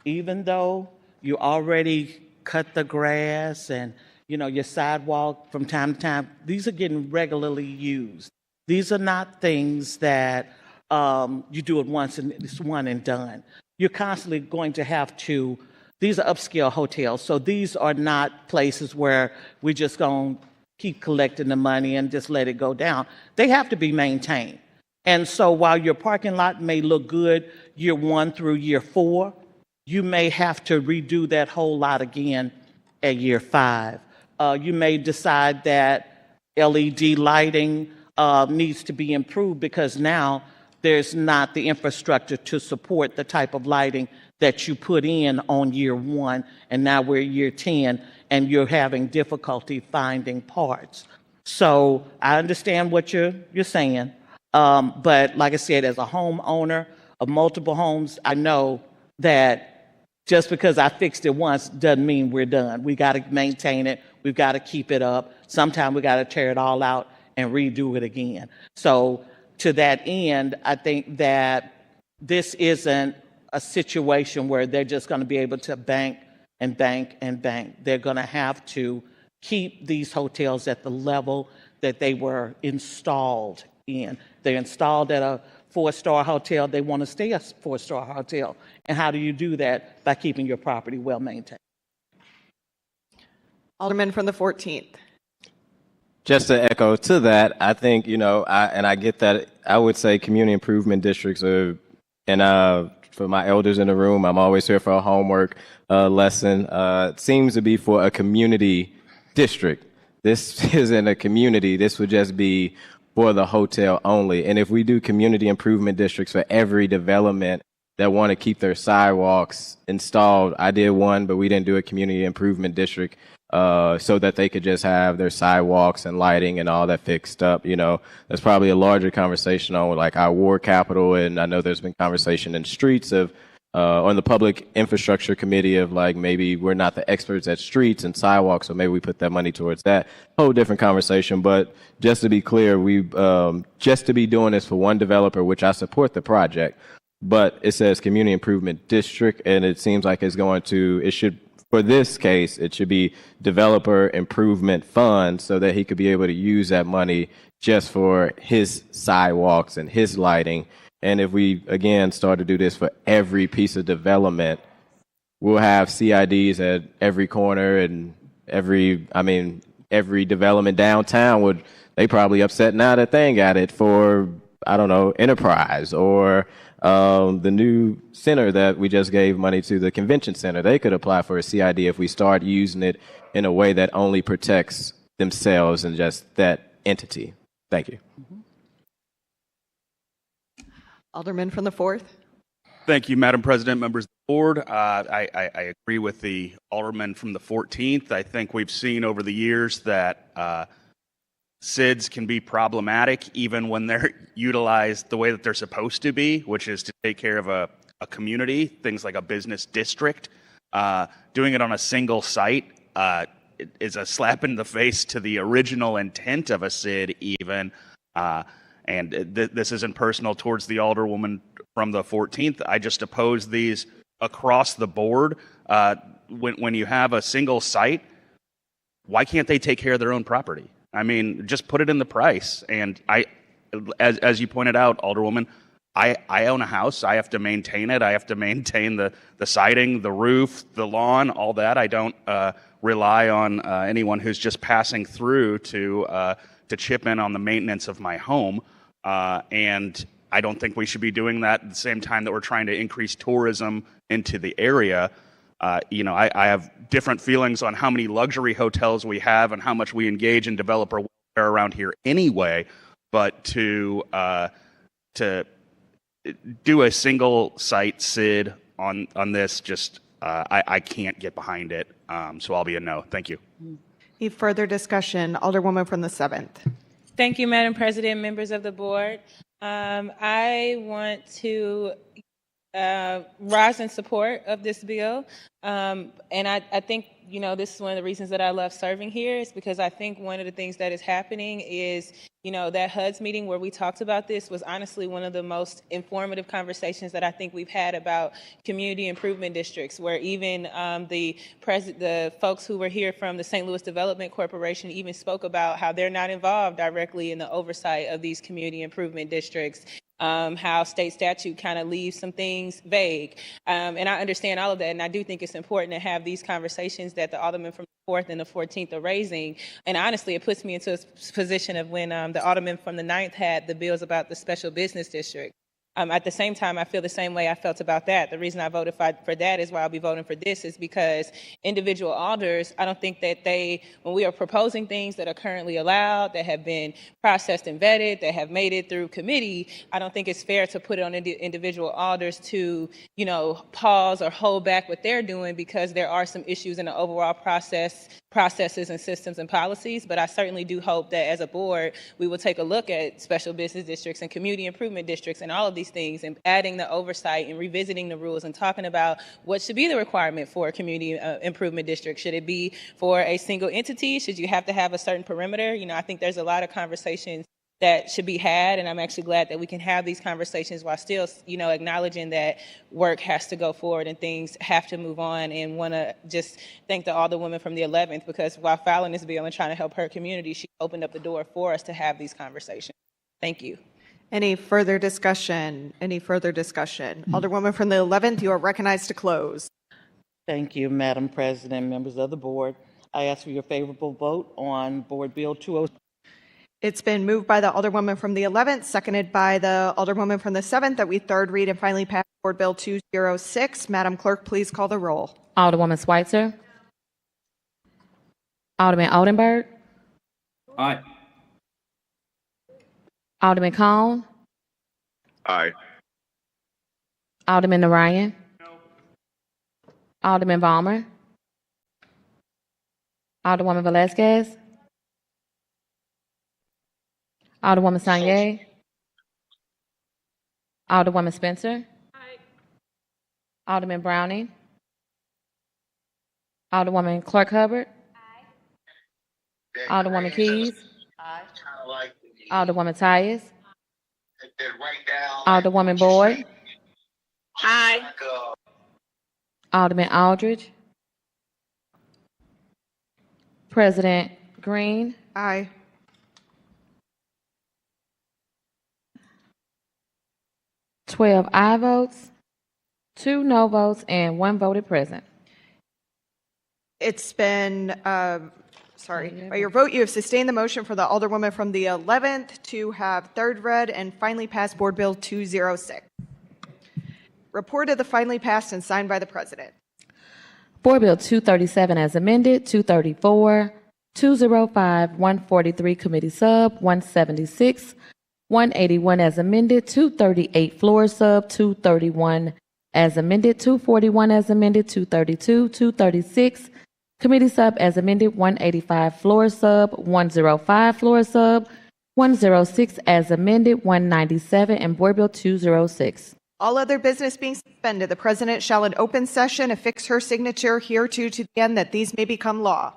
Even though you already cut the grass and your sidewalk from time to time, these are getting regularly used. These are not things that you do it once and it's one and done. You're constantly going to have to, these are upscale hotels, so these are not places where we're just going to keep collecting the money and just let it go down. They have to be maintained. And so while your parking lot may look good year 1 through year 4, you may have to redo that whole lot again at year 5. You may decide that LED lighting needs to be improved because now there's not the infrastructure to support the type of lighting that you put in on year 1, and now we're year 10, and you're having difficulty finding parts. So I understand what you're saying, but like I said, as a homeowner of multiple homes, I know that just because I fixed it once doesn't mean we're done. We got to maintain it. We've got to keep it up. Sometimes we got to tear it all out and redo it again. So to that end, I think that this isn't a situation where they're just going to be able to bank and bank and bank. They're going to have to keep these hotels at the level that they were installed in. They're installed at a 4-star hotel. They want to stay a 4-star hotel. And how do you do that? By keeping your property well maintained. Alderman from the 14th. Just to echo to that, I think, I get that. I would say community improvement districts are, and for my elders in the room, I'm always here for a homework lesson. It seems to be for a community district. This isn't a community. This would just be for the hotel only. And if we do community improvement districts for every development that want to keep their sidewalks installed, I did one, but we didn't do a community improvement district so that they could just have their sidewalks and lighting and all that fixed up. There's probably a larger conversation on like our ward capital, and I know there's been conversation in streets of on the public infrastructure committee of like maybe we're not the experts at streets and sidewalks, so maybe we put that money towards that. Whole different conversation. But just to be clear, we just to be doing this for one developer, which I support the project, but it says community improvement district, and it seems like it should. For this case, it should be developer improvement fund so that he could be able to use that money just for his sidewalks and his lighting. And if we, again, start to do this for every piece of development, we'll have CIDs at every corner and every development downtown they probably upset now that they ain't got it for, I don't know, Enterprise or the new center that we just gave money to, the convention center. They could apply for a CID if we start using it in a way that only protects themselves and just that entity. Thank you. Alderman from the 4th. Thank you, Madam President, members of the board. I agree with the alderman from the 14th. I think we've seen over the years that SIDs can be problematic even when they're utilized the way that they're supposed to be, which is to take care of a community, things like a business district. Doing it on a single site is a slap in the face to the original intent of a SID even. And this isn't personal towards the alderwoman from the 14th. I just oppose these across the board. When you have a single site, why can't they take care of their own property? I mean, just put it in the price. And as you pointed out, Alderwoman, I own a house. I have to maintain it. I have to maintain the siding, the roof, the lawn, all that. I don't rely on anyone who's just passing through to chip in on the maintenance of my home. And I don't think we should be doing that at the same time that we're trying to increase tourism into the area. I have different feelings on how many luxury hotels we have and how much we engage in developer welfare around here anyway. But to do a single site SID on this, just I can't get behind it. So I'll be a no. Thank you. Any further discussion? Alderwoman from the 7th. Thank you, Madam President, members of the board. I want to rise in support of this bill. And I think, this is one of the reasons that I love serving here is because I think one of the things that is happening is, that HUD's meeting where we talked about this was honestly one of the most informative conversations that I think we've had about community improvement districts, where even the folks who were here from the St. Louis Development Corporation even spoke about how they're not involved directly in the oversight of these community improvement districts. How state statute kind of leaves some things vague. And I understand all of that, and I do think it's important to have these conversations that the aldermen from the 4th and the 14th are raising. And honestly, it puts me into a position of when the aldermen from the 9th had the bills about the special business district. At the same time, I feel the same way I felt about that. The reason I voted for that is why I'll be voting for this is because individual alders, I don't think that when we are proposing things that are currently allowed, that have been processed and vetted, that have made it through committee, I don't think it's fair to put it on individual alders to, pause or hold back what they're doing because there are some issues in the overall processes and systems and policies. But I certainly do hope that as a board, we will take a look at special business districts and community improvement districts and all of these things and adding the oversight and revisiting the rules and talking about what should be the requirement for a community improvement district. Should it be for a single entity? Should you have to have a certain perimeter? I think there's a lot of conversations that should be had, and I'm actually glad that we can have these conversations while still, acknowledging that work has to go forward and things have to move on, and want to just thank the Alderwoman from the 11th because while filing this bill and trying to help her community, she opened up the door for us to have these conversations. Thank you. Any further discussion? Alderwoman from the 11th, you are recognized to close. Thank you, Madam President, members of the board. I ask for your favorable vote on Board Bill 206. It's been moved by the Alderwoman from the 11th, seconded by the Alderwoman from the 7th, that we third read and finally pass Board Bill 206. Madam Clerk, please call the roll. Alderwoman Schweitzer. Alderman Oldenburg. Aye. Alderman Cone. Aye. Alderman Narayan. Alderman Balmer. Alderwoman Velazquez. Alderwoman Sine. Alderwoman Spencer. Aye. Alderman Browning. Alderwoman Clark Hubbard. Aye. Alderwoman Keys. Aye. Alderwoman Tyus. Alderwoman Boyd. Aye. Alderman Aldridge. President Green. Aye. Twelve aye votes, 2 no votes, and 1 voted present. It's been, by your vote, you have sustained the motion for the Alderwoman from the 11th to have third read and finally pass Board Bill 206. Report of the finally passed and signed by the President. Board Bill 237 as amended, 234, 205, 143 Committee Sub, 176, 181 as amended, 238 Floor Sub, 231 as amended, 241 as amended, 232, 236 Committee Sub as amended, 185 Floor Sub, 105 Floor Sub, 106 as amended, 197, and Board Bill 206. All other business being suspended, the President shall in open session affix her signature hereto to the end that these may become law.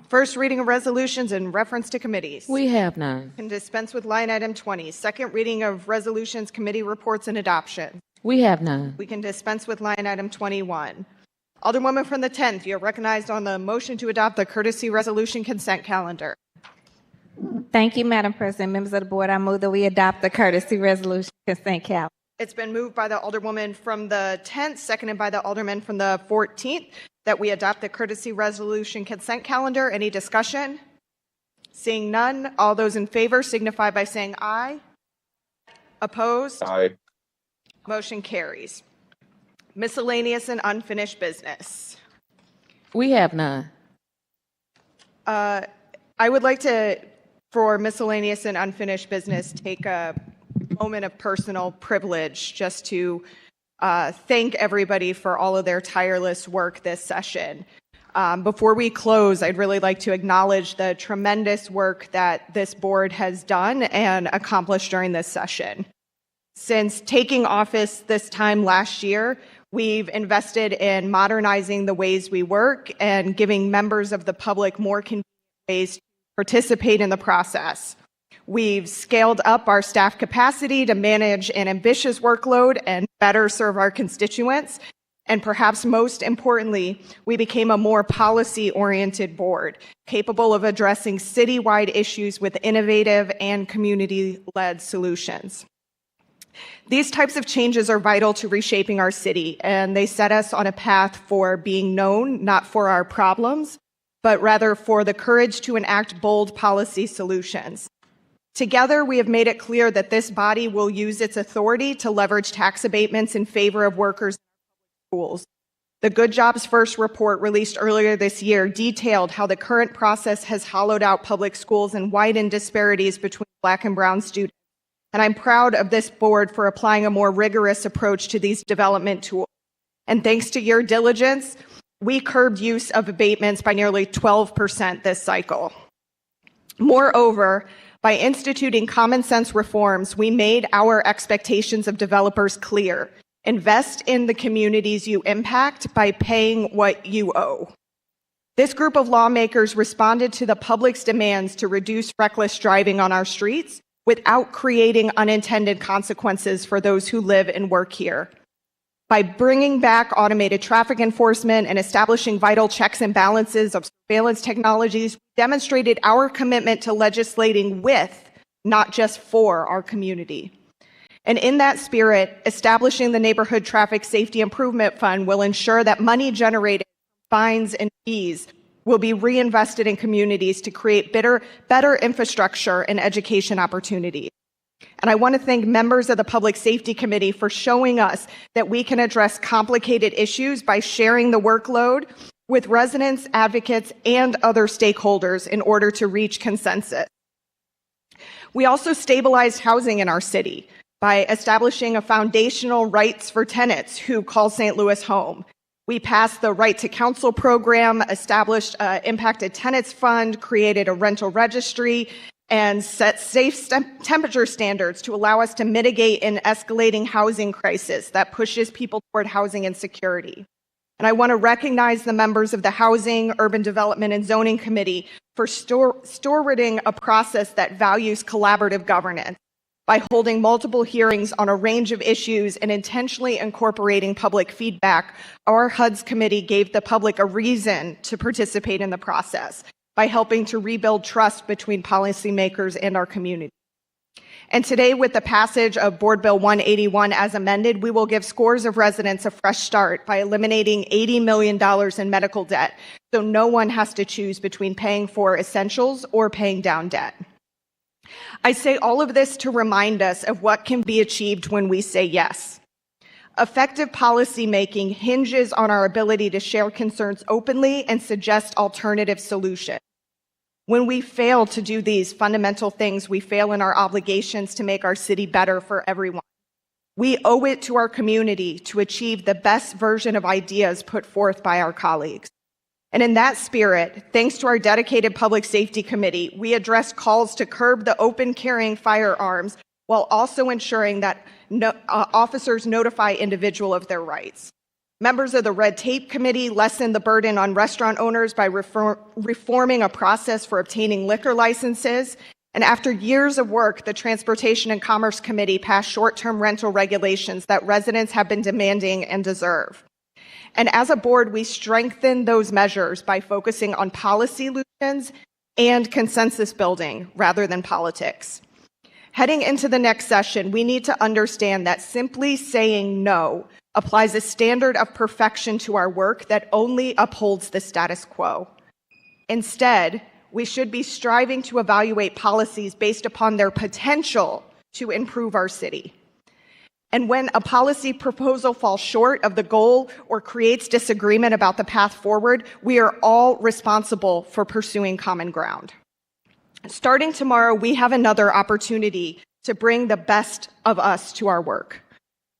First reading of resolutions in reference to committees. We have none. Can dispense with line item 20. Second reading of resolutions, committee reports, and adoption. We have none. We can dispense with line item 21. Alderwoman from the 10th, you're recognized on the motion to adopt the courtesy resolution consent calendar. Thank you, Madam President. Members of the board, I move that we adopt the courtesy resolution consent calendar. It's been moved by the Alderwoman from the 10th, seconded by the Alderman from the 14th, that we adopt the courtesy resolution consent calendar. Any discussion? Seeing none, all those in favor signify by saying aye. Opposed? Aye. Motion carries. Miscellaneous and unfinished business. We have none. I would like to, for miscellaneous and unfinished business, take a moment of personal privilege just to thank everybody for all of their tireless work this session. Before we close, I'd really like to acknowledge the tremendous work that this board has done and accomplished during this session. Since taking office this time last year, we've invested in modernizing the ways we work and giving members of the public more convenient ways to participate in the process. We've scaled up our staff capacity to manage an ambitious workload and better serve our constituents. And perhaps most importantly, we became a more policy-oriented board, capable of addressing citywide issues with innovative and community-led solutions. These types of changes are vital to reshaping our city, and they set us on a path for being known, not for our problems, but rather for the courage to enact bold policy solutions. Together, we have made it clear that this body will use its authority to leverage tax abatements in favor of workers in schools. The Good Jobs First report released earlier this year detailed how the current process has hollowed out public schools and widened disparities between Black and Brown students. And I'm proud of this board for applying a more rigorous approach to these development tools. And thanks to your diligence, we curbed use of abatements by nearly 12% this cycle. Moreover, by instituting common sense reforms, we made our expectations of developers clear. Invest in the communities you impact by paying what you owe. This group of lawmakers responded to the public's demands to reduce reckless driving on our streets without creating unintended consequences for those who live and work here. By bringing back automated traffic enforcement and establishing vital checks and balances of surveillance technologies, we demonstrated our commitment to legislating with, not just for, our community. And in that spirit, establishing the Neighborhood Traffic Safety Improvement Fund will ensure that money generated from fines and fees will be reinvested in communities to create better infrastructure and education opportunities. And I want to thank members of the Public Safety Committee for showing us that we can address complicated issues by sharing the workload with residents, advocates, and other stakeholders in order to reach consensus. We also stabilized housing in our city by establishing a foundational rights for tenants who call St. Louis home. We passed the Right to Counsel program, established an Impacted Tenants Fund, created a rental registry, and set safe temperature standards to allow us to mitigate an escalating housing crisis that pushes people toward housing insecurity. And I want to recognize the members of the Housing, Urban Development, and Zoning Committee for stewarding a process that values collaborative governance by holding multiple hearings on a range of issues and intentionally incorporating public feedback. Our HUD's committee gave the public a reason to participate in the process by helping to rebuild trust between policymakers and our community. And today, with the passage of Board Bill 181 as amended, we will give scores of residents a fresh start by eliminating $80 million in medical debt, so no one has to choose between paying for essentials or paying down debt. I say all of this to remind us of what can be achieved when we say yes. Effective policymaking hinges on our ability to share concerns openly and suggest alternative solutions. When we fail to do these fundamental things, we fail in our obligations to make our city better for everyone. We owe it to our community to achieve the best version of ideas put forth by our colleagues. And in that spirit, thanks to our dedicated Public Safety Committee, we addressed calls to curb the open carrying firearms while also ensuring that officers notify individuals of their rights. Members of the Red Tape Committee lessened the burden on restaurant owners by reforming a process for obtaining liquor licenses. And after years of work, the Transportation and Commerce Committee passed short-term rental regulations that residents have been demanding and deserve. And as a board, we strengthen those measures by focusing on policy solutions and consensus building rather than politics. Heading into the next session, we need to understand that simply saying no applies a standard of perfection to our work that only upholds the status quo. Instead, we should be striving to evaluate policies based upon their potential to improve our city. And when a policy proposal falls short of the goal or creates disagreement about the path forward, we are all responsible for pursuing common ground. Starting tomorrow, we have another opportunity to bring the best of us to our work.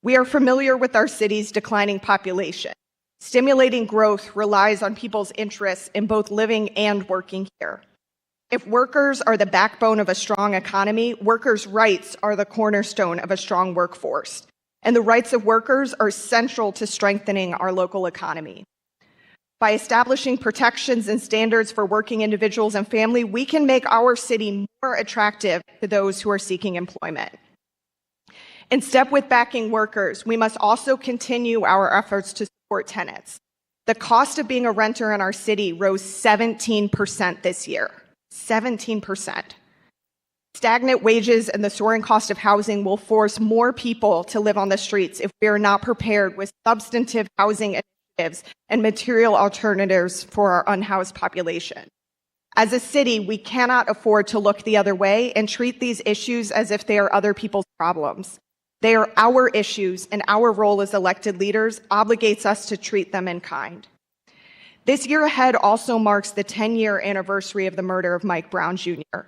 We are familiar with our city's declining population. Stimulating growth relies on people's interests in both living and working here. If workers are the backbone of a strong economy, workers' rights are the cornerstone of a strong workforce. And the rights of workers are central to strengthening our local economy. By establishing protections and standards for working individuals and family, we can make our city more attractive to those who are seeking employment. In step with backing workers, we must also continue our efforts to support tenants. The cost of being a renter in our city rose 17% this year. 17%. Stagnant wages and the soaring cost of housing will force more people to live on the streets if we are not prepared with substantive housing initiatives and material alternatives for our unhoused population. As a city, we cannot afford to look the other way and treat these issues as if they are other people's problems. They are our issues, and our role as elected leaders obligates us to treat them in kind. This year ahead also marks the 10-year anniversary of the murder of Mike Brown Jr.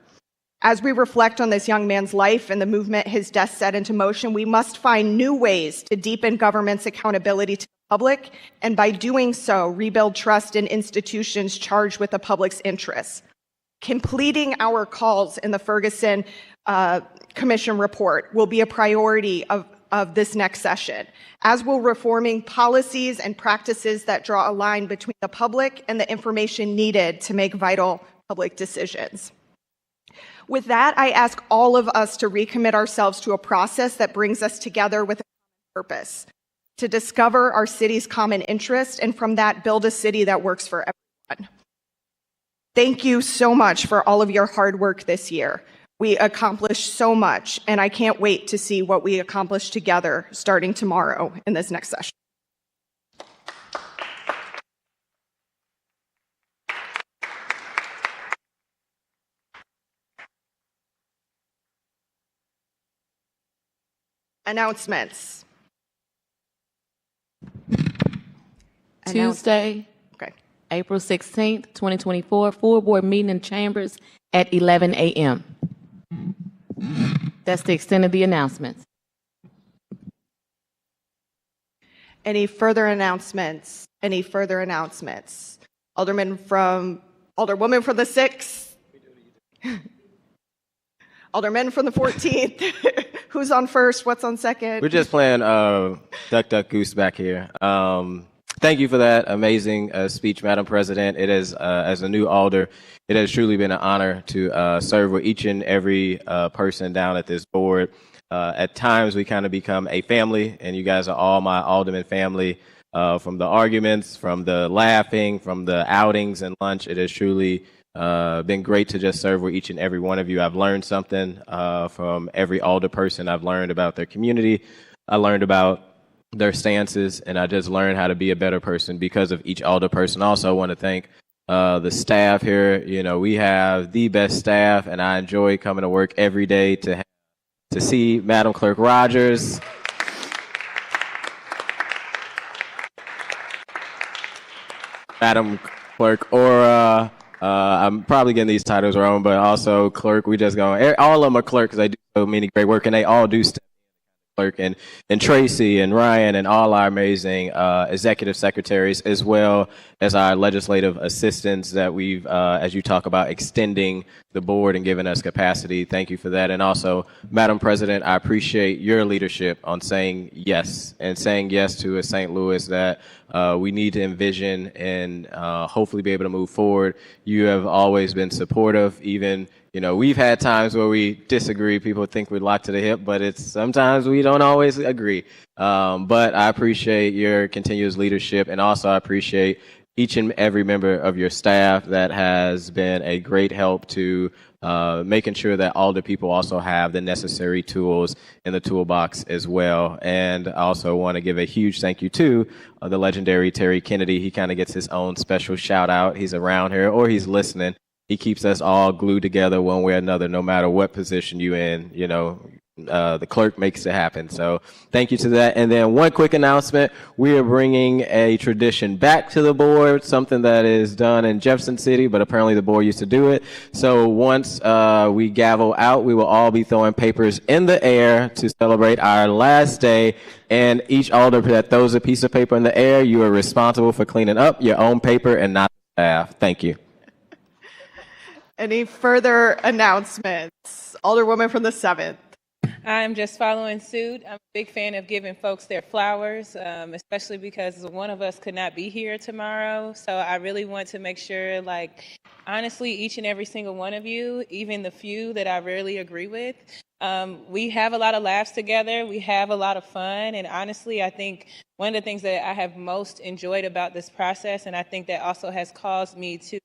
As we reflect on this young man's life and the movement his death set into motion, we must find new ways to deepen government's accountability to the public, and by doing so, rebuild trust in institutions charged with the public's interests. Completing our calls in the Ferguson Commission report will be a priority of this next session, as will reforming policies and practices that draw a line between the public and the information needed to make vital public decisions. With that, I ask all of us to recommit ourselves to a process that brings us together with a common purpose, to discover our city's common interest, and from that, build a city that works for everyone. Thank you so much for all of your hard work this year. We accomplished so much, and I can't wait to see what we accomplish together starting tomorrow in this next session. Announcements. Tuesday, Okay. April 16th, 2024, full board meeting in chambers at 11 a.m. That's the extent of the announcements. Any further announcements? Any further announcements? Alderwoman from the 6th. Aldermen from the 14th. Who's on first? What's on second? We're just playing Duck Duck Goose back here. Thank you for that amazing speech, Madam President. It is, as a new alder, it has truly been an honor to serve with each and every person down at this board. At times, we kind of become a family, and you guys are all my alderman family. From the arguments, from the laughing, from the outings and lunch, it has truly been great to just serve with each and every one of you. I've learned something from every alder person. I've learned about their community. I learned about their stances, and I just learned how to be a better person because of each alder person. Also, I want to thank the staff here. You know, we have the best staff, and I enjoy coming to work every day to see Madam Clerk Rogers. Madam Clerk Ora, I'm probably getting these titles wrong, but also Clerk. We just going, all of them are clerk because they do so many great work, and they all do Clerk, and Tracy and Ryan and all our amazing executive secretaries, as well as our legislative assistants that we've, as you talk about extending the board and giving us capacity. Thank you for that. And also, Madam President, I appreciate your leadership on saying yes to a St. Louis that we need to envision and hopefully be able to move forward. You have always been supportive, even, you know, we've had times where we disagree. People think we're locked to the hip, but it's sometimes we don't always agree. But I appreciate your continuous leadership, and also I appreciate each and every member of your staff that has been a great help to making sure that all the people also have the necessary tools in the toolbox as well. And I also want to give a huge thank you to the legendary Terry Kennedy. He kind of gets his own special shout out. He's around here or he's listening. He keeps us all glued together one way or another, no matter what position you're in. You know, the clerk makes it happen. So thank you to that. And then one quick announcement. We are bringing a tradition back to the board, something that is done in Jefferson City, but apparently the board used to do it. So once we gavel out, we will all be throwing papers in the air to celebrate our last day. And each alder that throws a piece of paper in the air, you are responsible for cleaning up your own paper and not the staff. Thank you. Any further announcements? Alderwoman from the 7th. I'm just following suit. I'm a big fan of giving folks their flowers, especially because one of us could not be here tomorrow. So I really want to make sure, like, honestly, each and every single one of you, even the few that I rarely agree with, we have a lot of laughs together. We have a lot of fun. And honestly, I think one of the things that I have most enjoyed about this process, and I think that also has caused me to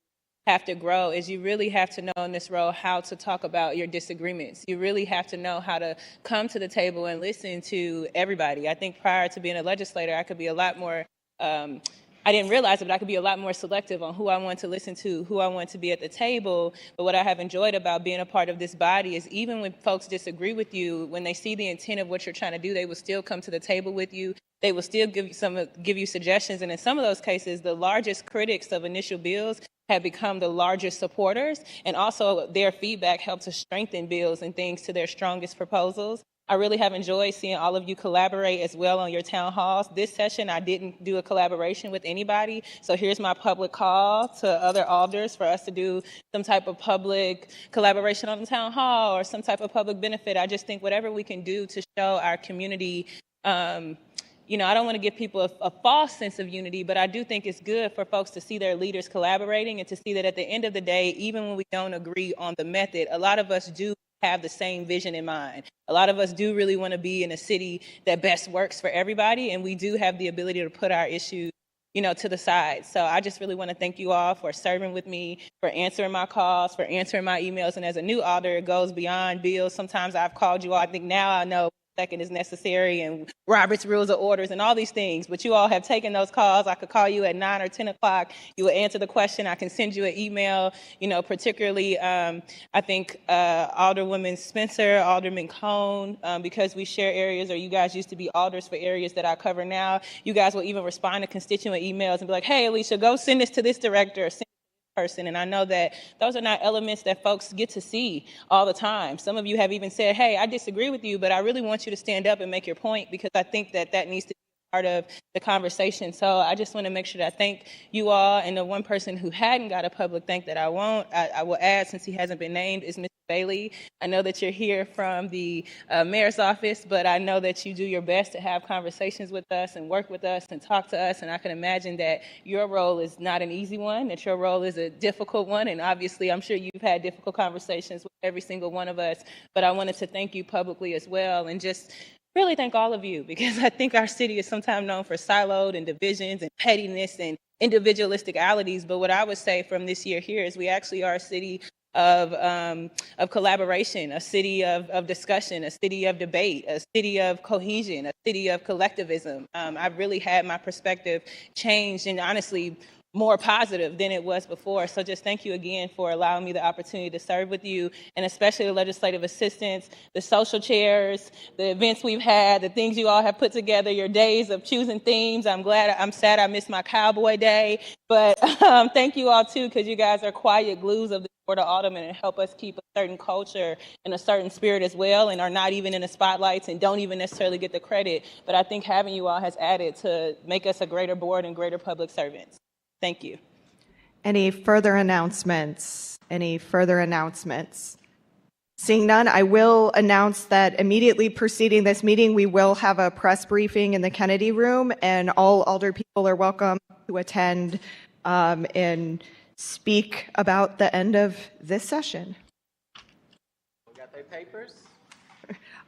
have to grow, is you really have to know in this role how to talk about your disagreements. You really have to know how to come to the table and listen to everybody. I think prior to being a legislator, I could be a lot more, I didn't realize it, but I could be a lot more selective on who I want to listen to, who I want to be at the table. But what I have enjoyed about being a part of this body is even when folks disagree with you, when they see the intent of what you're trying to do, they will still come to the table with you. They will still give you suggestions. And in some of those cases, the largest critics of initial bills have become the largest supporters, and also their feedback helps to strengthen bills and things to their strongest proposals. I really have enjoyed seeing all of you collaborate as well on your town halls. This session, I didn't do a collaboration with anybody, so here's my public call to other alders for us to do some type of public collaboration on the town hall or some type of public benefit. I just think whatever we can do to show our community, you know, I don't want to give people a false sense of unity, but I do think it's good for folks to see their leaders collaborating and to see that at the end of the day, even when we don't agree on the method, a lot of us do have the same vision in mind. A lot of us do really want to be in a city that best works for everybody, and we do have the ability to put our issues, you know, to the side. So I just really want to thank you all for serving with me, for answering my calls, for answering my emails. And as a new alder, it goes beyond bills. Sometimes I've called you all. I think now I know second is necessary and Robert's Rules of Orders and all these things, but you all have taken those calls. I could call you at 9 or 10 o'clock. You will answer the question. I can send you an email, you know, particularly I think Alderwoman Spencer, Alderman Cone, because we share areas, or you guys used to be alders for areas that I cover now. You guys will even respond to constituent emails and be like, hey, Alicia, go send this to this director, send person. And I know that those are not elements that folks get to see all the time. Some of you have even said, hey, I disagree with you, but I really want you to stand up and make your point, because I think that that needs to be part of the conversation. So I just want to make sure that I thank you all. And the one person who hadn't got a public thank that I will add, since he hasn't been named, is Mr. Bailey. I know that you're here from the mayor's office, but I know that you do your best to have conversations with us and work with us and talk to us. And I can imagine that your role is not an easy one, that your role is a difficult one. And obviously, I'm sure you've had difficult conversations with every single one of us. But I wanted to thank you publicly as well, and just really thank all of you, because I think our city is sometimes known for siloed and divisions and pettiness and individualisticalities. But what I would say from this year here is we actually are a city of collaboration, a city of discussion, a city of debate, a city of cohesion, a city of collectivism. I've really had my perspective changed, and honestly more positive than it was before. So just thank you again for allowing me the opportunity to serve with you, and especially the legislative assistants, the social chairs, the events we've had, the things you all have put together, your days of choosing themes. I'm sad I missed my cowboy day, but thank you all too, because you guys are quiet glues of the Board of Aldermen and help us keep a certain culture and a certain spirit as well, and are not even in the spotlights and don't even necessarily get the credit. But I think having you all has added to make us a greater board and greater public servants. Thank you. Any further announcements? Any further announcements? Seeing none, I will announce that immediately preceding this meeting, we will have a press briefing in the Kennedy Room, and all Alder people are welcome to attend and speak about the end of this session. We got their papers.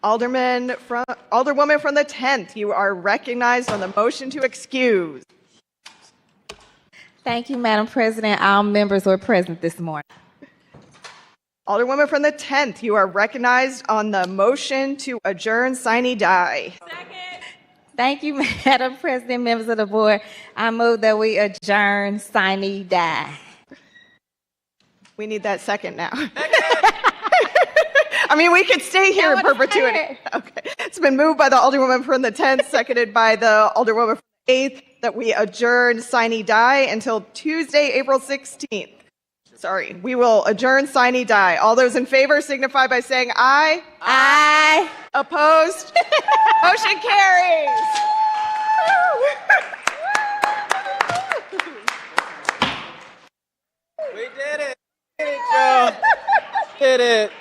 Alderwoman from the 10th, you are recognized on the motion to excuse. Thank you, Madam President. All members were present this morning. Alderwoman from the 10th, you are recognized on the motion to adjourn sine die. Thank you, Madam President, members of the board. I move that we adjourn sine die. We need that second now. I mean, we could stay here in perpetuity. Okay. It's been moved by the Alderwoman from the 10th, seconded by the Alderwoman from the 8th, that we adjourn sine die until Tuesday, April 16th. Sorry, we will adjourn sine die. All those in favor signify by saying aye. Aye. Opposed? Motion carries. We did it. Did it, y'all. Did it.